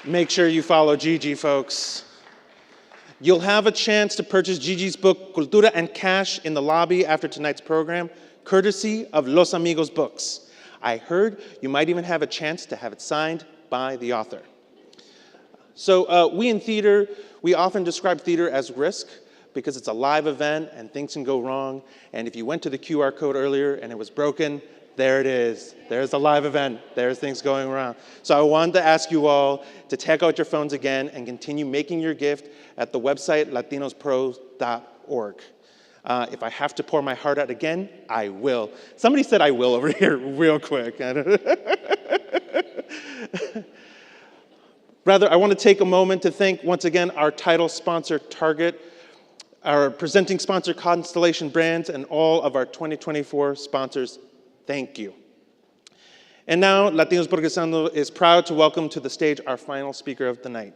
Make sure you follow Gigi, folks. You'll have a chance to purchase Gigi's book, Cultura and Cash, in the lobby after tonight's program, courtesy of Los Amigos Books. I heard you might even have a chance to have it signed by the author. So we in theater, we often describe theater as risk because it's a live event and things can go wrong. And if you went to the QR code earlier and it was broken, There it is. There's the live event. There's things going around. So I wanted to ask you all to take out your phones again and continue making your gift at the website latinospro.org. If I have to pour my heart out again, I will. Somebody said I will over here real quick. Rather, I want to take a moment to thank once again our title sponsor, Target, our presenting sponsor, Constellation Brands, and all of our 2024 sponsors. Thank you. And now, Latinos Progresando is proud to welcome to the stage our final speaker of the night.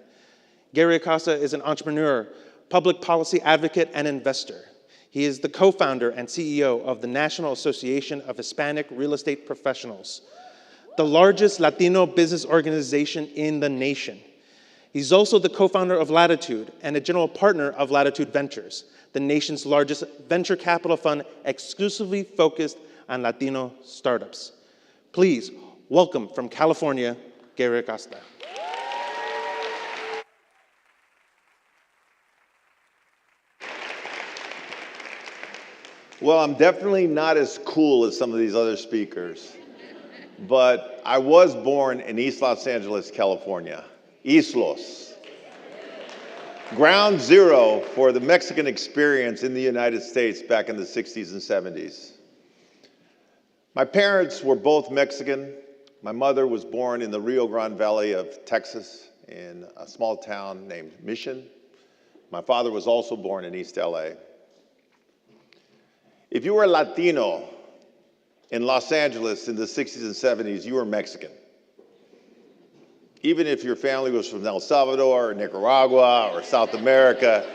Gary Acosta is an entrepreneur, public policy advocate, and investor. He is the co-founder and CEO of the National Association of Hispanic Real Estate Professionals, the largest Latino business organization in the nation. He's also the co-founder of Latitude and a general partner of Latitude Ventures, the nation's largest venture capital fund exclusively focused on Latino startups. Please welcome from California, Gary Acosta. Well, I'm definitely not as cool as some of these other speakers, but I was born in East Los Angeles, California. East Los. Ground zero for the Mexican experience in the United States back in the 60s and 70s. My parents were both Mexican. My mother was born in the Rio Grande Valley of Texas in a small town named Mission. My father was also born in East LA. If you were Latino in Los Angeles in the 60s and 70s, you were Mexican. Even if your family was from El Salvador or Nicaragua or South America,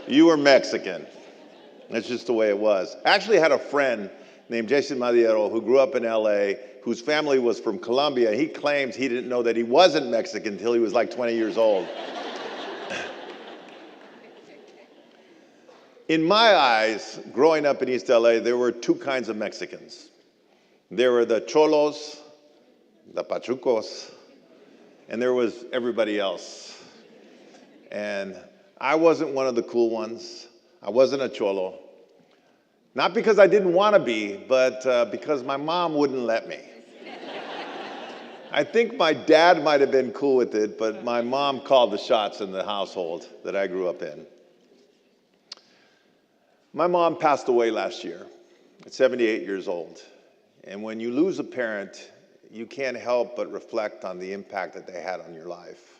you were Mexican. That's just the way it was. I actually had a friend named Jason Madiero who grew up in LA, whose family was from Colombia. He claims he didn't know that he wasn't Mexican until he was like 20 years old. In my eyes, growing up in East LA, there were two kinds of Mexicans. There were the cholos, the pachucos, and there was everybody else. And I wasn't one of the cool ones. I wasn't a cholo. Not because I didn't want to be, but because my mom wouldn't let me. I think my dad might have been cool with it, but my mom called the shots in the household that I grew up in. My mom passed away last year at 78 years old. And when you lose a parent, you can't help but reflect on the impact that they had on your life.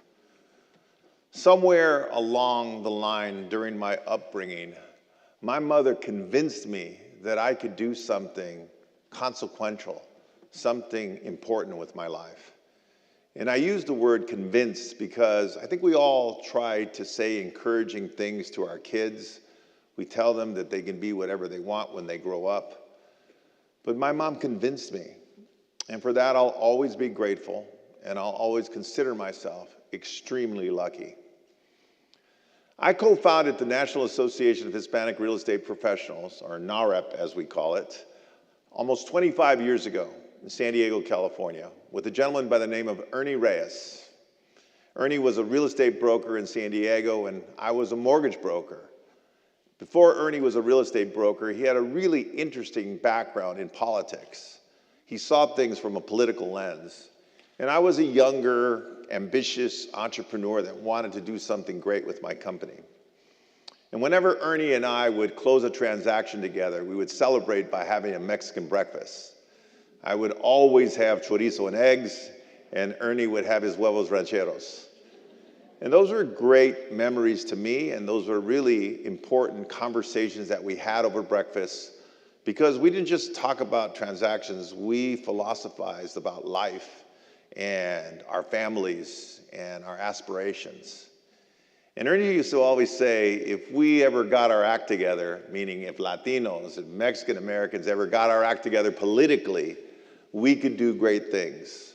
Somewhere along the line during my upbringing, my mother convinced me that I could do something consequential, something important with my life. And I use the word convinced because I think we all try to say encouraging things to our kids. We tell them that they can be whatever they want when they grow up. But my mom convinced me. And for that, I'll always be grateful, and I'll always consider myself extremely lucky. I co-founded the National Association of Hispanic Real Estate Professionals, or NAREP as we call it, almost 25 years ago in San Diego, California, with a gentleman by the name of Ernie Reyes. Ernie was a real estate broker in San Diego, and I was a mortgage broker. Before Ernie was a real estate broker, he had a really interesting background in politics. He saw things from a political lens. And I was a younger, ambitious entrepreneur that wanted to do something great with my company. And whenever Ernie and I would close a transaction together, we would celebrate by having a Mexican breakfast. I would always have chorizo and eggs, and Ernie would have his huevos rancheros. And those were great memories to me, and those were really important conversations that we had over breakfast, because we didn't just talk about transactions, we philosophized about life and our families and our aspirations. And Ernie used to always say, if we ever got our act together, meaning if Latinos and Mexican Americans ever got our act together politically, we could do great things.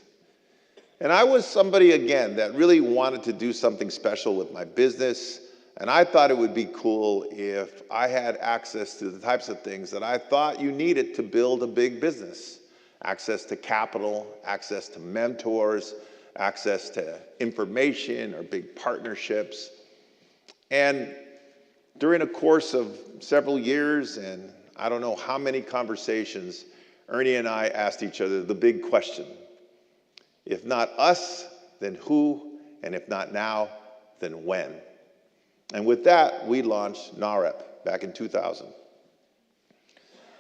And I was somebody, again, that really wanted to do something special with my business. And I thought it would be cool if I had access to the types of things that I thought you needed to build a big business. Access to capital, access to mentors, access to information or big partnerships. And during a course of several years and I don't know how many conversations, Ernie and I asked each other the big question: if not us, then who? And if not now, then when? And with that, we launched NAREP back in 2000.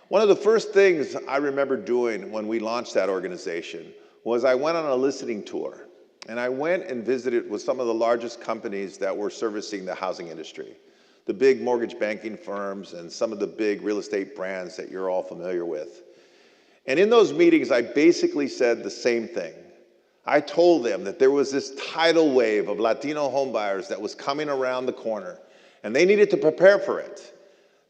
One of the first things I remember doing when we launched that organization was I went on a listening tour. And I went and visited with some of the largest companies that were servicing the housing industry, the big mortgage banking firms and some of the big real estate brands that you're all familiar with. And in those meetings, I basically said the same thing. I told them that there was this tidal wave of Latino homebuyers that was coming around the corner, and they needed to prepare for it.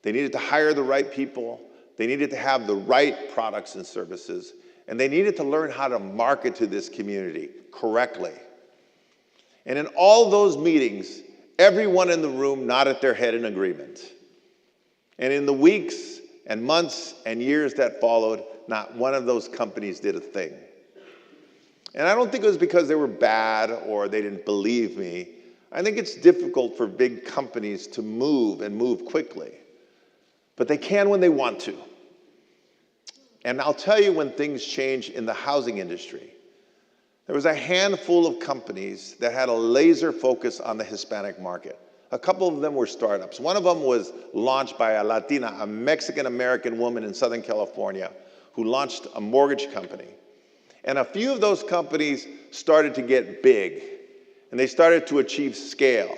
They needed to hire the right people, they needed to have the right products and services, and they needed to learn how to market to this community correctly. And in all those meetings, everyone in the room nodded their head in agreement. And in the weeks and months and years that followed, not one of those companies did a thing. And I don't think it was because they were bad or they didn't believe me. I think it's difficult for big companies to move and move quickly. But they can when they want to. And I'll tell you when things change in the housing industry. There was a handful of companies that had a laser focus on the Hispanic market. A couple of them were startups. One of them was launched by a Latina, a Mexican-American woman in Southern California, who launched a mortgage company. And a few of those companies started to get big, and they started to achieve scale.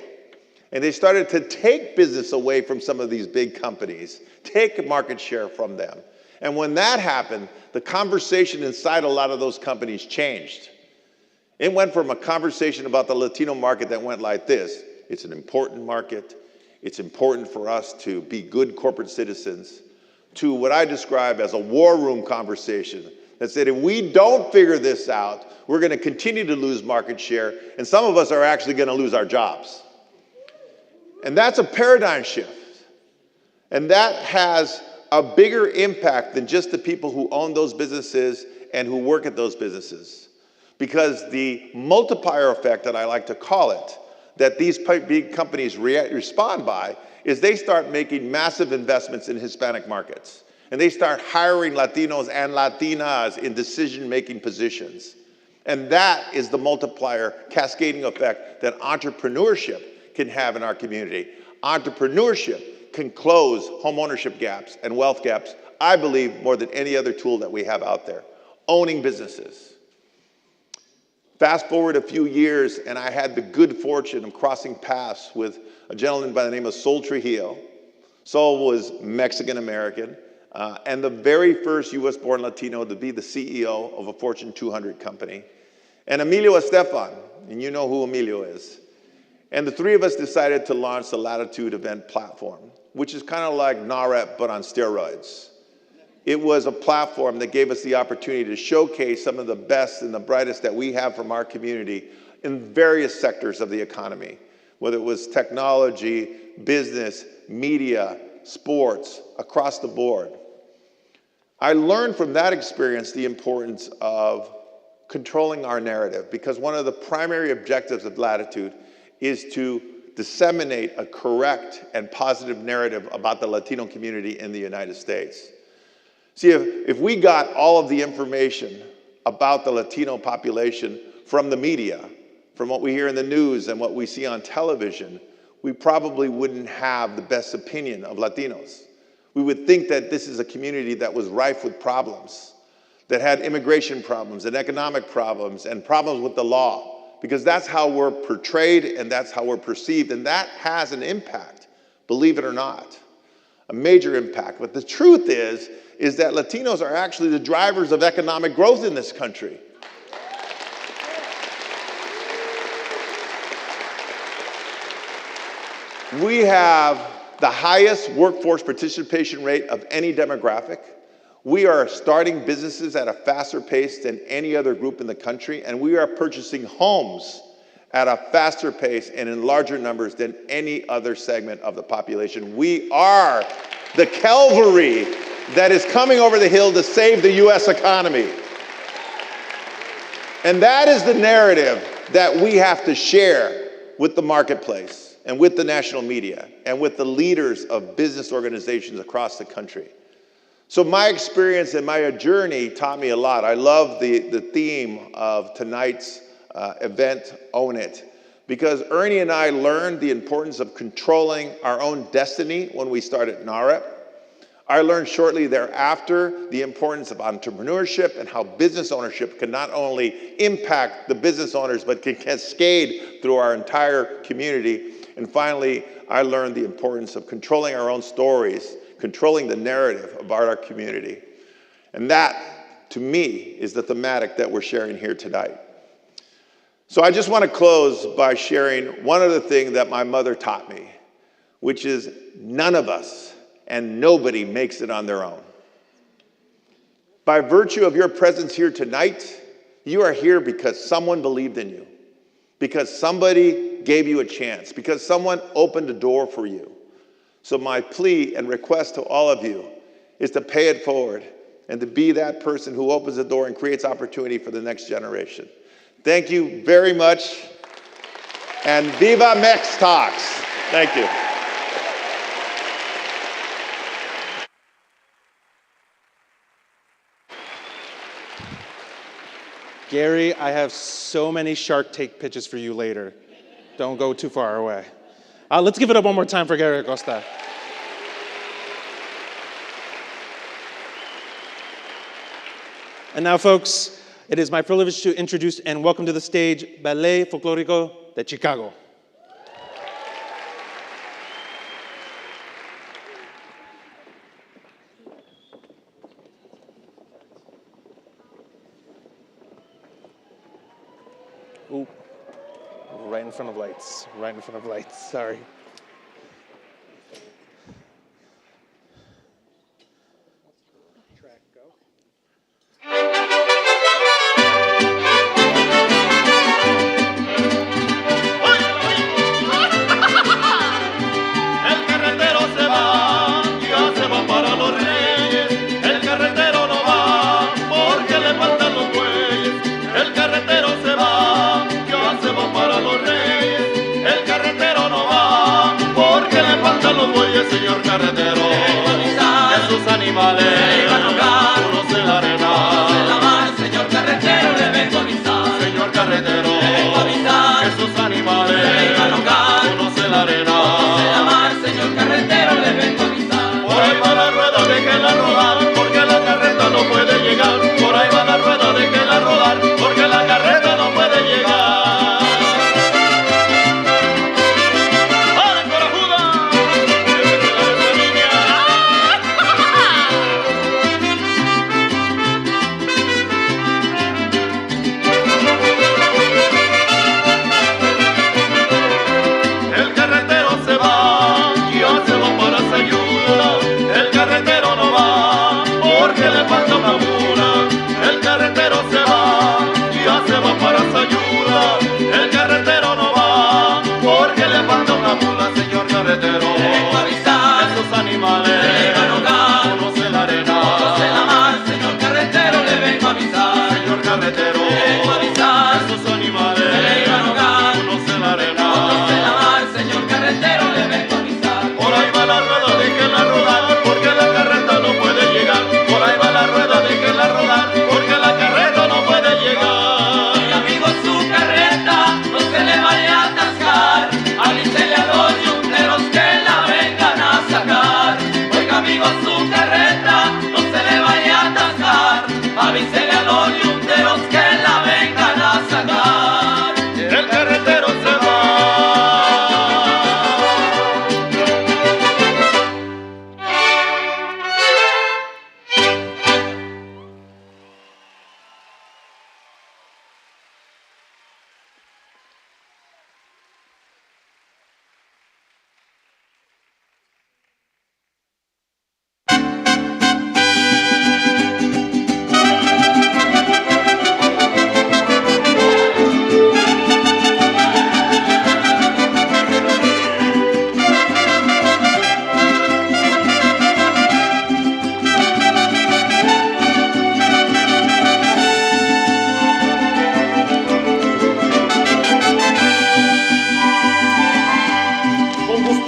And they started to take business away from some of these big companies, take market share from them. And when that happened, the conversation inside a lot of those companies changed. It went from a conversation about the Latino market that went like this: it's an important market, it's important for us to be good corporate citizens, to what I describe as a war room conversation that said, if we don't figure this out, we're going to continue to lose market share, and some of us are actually going to lose our jobs. And that's a paradigm shift. And that has a bigger impact than just the people who own those businesses and who work at those businesses. Because the multiplier effect, that I like to call it, that these big companies respond by, is they start making massive investments in Hispanic markets. And they start hiring Latinos and Latinas in decision-making positions. And that is the multiplier, cascading effect that entrepreneurship can have in our community. Entrepreneurship can close home ownership gaps and wealth gaps, I believe, more than any other tool that we have out there. Owning businesses. Fast forward a few years, and I had the good fortune of crossing paths with a gentleman by the name of Sol Trujillo. Sol was Mexican-American, and the very first US-born Latino to be the CEO of a Fortune 200 company. And Emilio Estefan, and you know who Emilio is. And the three of us decided to launch the Latitude event platform, which is kind of like NAREP, but on steroids. It was a platform that gave us the opportunity to showcase some of the best and the brightest that we have from our community in various sectors of the economy, whether it was technology, business, media, sports, across the board. I learned from that experience the importance of controlling our narrative, because one of the primary objectives of Latitude is to disseminate a correct and positive narrative about the Latino community in the United States. See, if we got all of the information about the Latino population from the media, from what we hear in the news and what we see on television, we probably wouldn't have the best opinion of Latinos. We would think that this is a community that was rife with problems, that had immigration problems and economic problems and problems with the law, because that's how we're portrayed and that's how we're perceived, and that has an impact, believe it or not, a major impact. But the truth is that Latinos are actually the drivers of economic growth in this country. We have the highest workforce participation rate of any demographic. We are starting businesses at a faster pace than any other group in the country, and we are purchasing homes at a faster pace and in larger numbers than any other segment of the population. We are the cavalry that is coming over the hill to save the U.S. economy. And that is the narrative that we have to share with the marketplace and with the national media and with the leaders of business organizations across the country. So my experience and my journey taught me a lot. I love the theme of tonight's event, Own It, because Ernie and I learned the importance of controlling our own destiny when we started NAREP. I learned shortly thereafter the importance of entrepreneurship and how business ownership can not only impact the business owners, but can cascade through our entire community. And finally, I learned the importance of controlling our own stories, controlling the narrative about our community. And that, to me, is the thematic that we're sharing here tonight. So I just want to close by sharing one other thing that my mother taught me, which is none of us and nobody makes it on their own. By virtue of your presence here tonight, you are here because someone believed in you, because somebody gave you a chance, because someone opened a door for you. So my plea and request to all of you is to pay it forward and to be that person who opens the door and creates opportunity for the next generation. Thank you very much, and viva MEX Talks. Thank you. Gary, I have so many Shark Tank pitches for you later. Don't go too far away. Let's give it up one more time for Gary Acosta. And now, folks, it is my privilege to introduce and welcome to the stage Ballet Folclórico de Chicago. Ooh, right in front of lights, sorry. Señor carretero, esos animales, uno se la arena, señor carretero, le vengo a avisar, señor carretero, esos animales, uno se la arena, señor carretero, le vengo a avisar. Por ahí va la rueda, déjela rodar, porque la carreta no puede llegar. Por ahí va la rueda, déjela rodar, porque la carreta no puede llegar.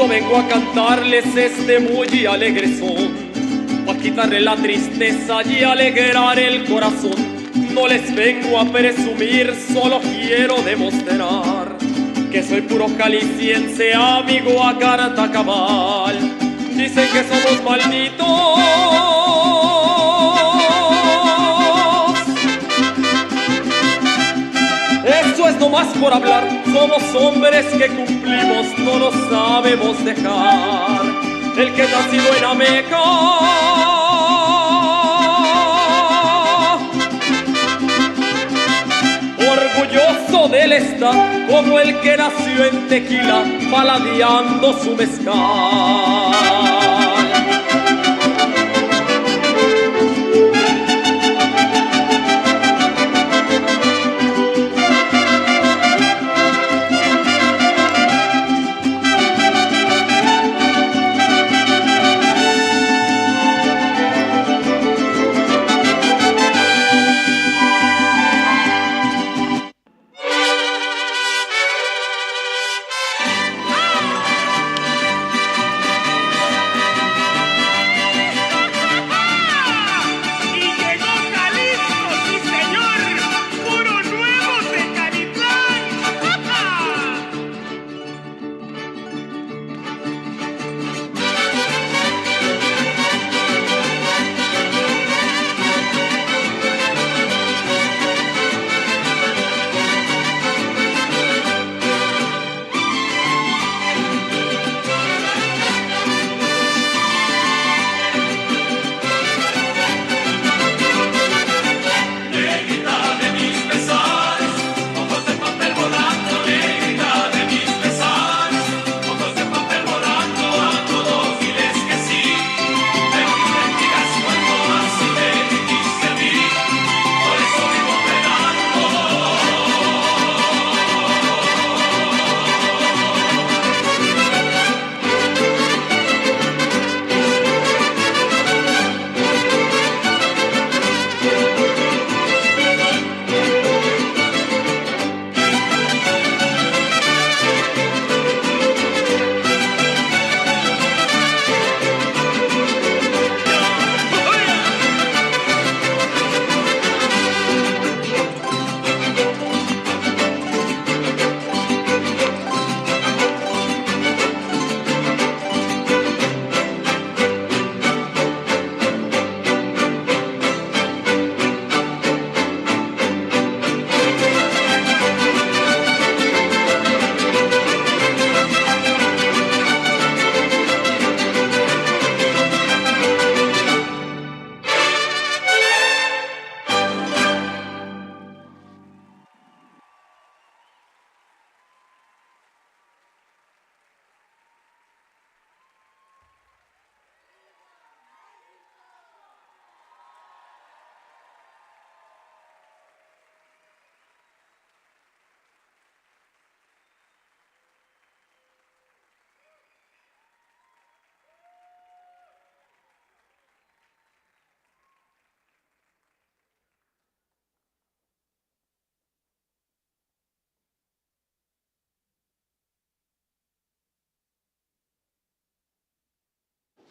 Vengo a cantarles este muy alegre son, pa' quitarle la tristeza y alegrar el corazón. No les vengo a presumir, solo quiero demostrar que soy puro caliciense, amigo a carta cabal. Dicen que somos malditos, eso es nomás por hablar. Somos hombres que cumplimos, no nos sabemos dejar. El que nacido en Ameca orgulloso de él está, como el que nació en Tequila, paladeando su mezcal.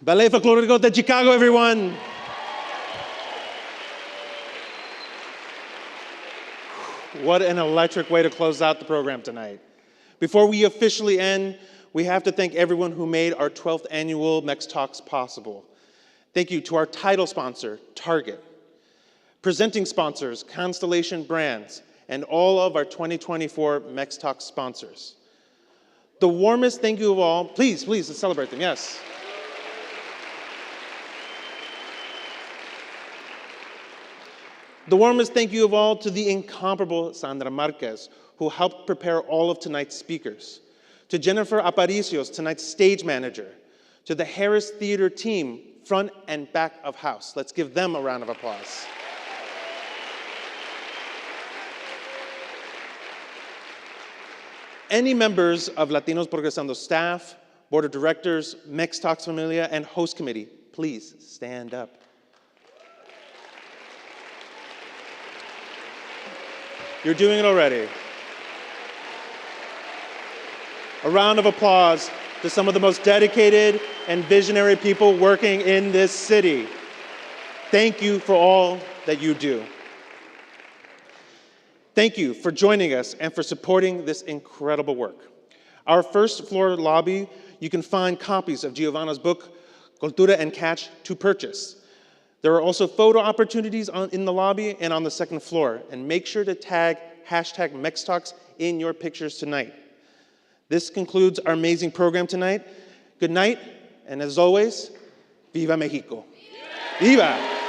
Ballet Folklorico de Chicago, everyone. What an electric way to close out the program tonight. Before we officially end, we have to thank everyone who made our 12th annual MEX Talks possible. Thank you to our title sponsor, Target, presenting sponsors, Constellation Brands, and all of our 2024 MEX Talks sponsors. The warmest thank you of all, please, let's celebrate them, yes. The warmest thank you of all to the incomparable Sandra Marquez, who helped prepare all of tonight's speakers. To Jennifer Aparicios, tonight's stage manager. To the Harris Theater team, front and back of house. Let's give them a round of applause. Any members of Latinos Progresando staff, board of directors, MEX Talks Familia, and host committee, please stand up. You're doing it already. A round of applause to some of the most dedicated and visionary people working in this city. Thank you for all that you do. Thank you for joining us and for supporting this incredible work. Our first floor lobby, you can find copies of Giovanna's book, Cultura and Catch, to purchase. There are also photo opportunities in the lobby and on the second floor. And make sure to tag hashtag MEX Talks in your pictures tonight. This concludes our amazing program tonight. Good night, and as always, Viva Mexico. Viva!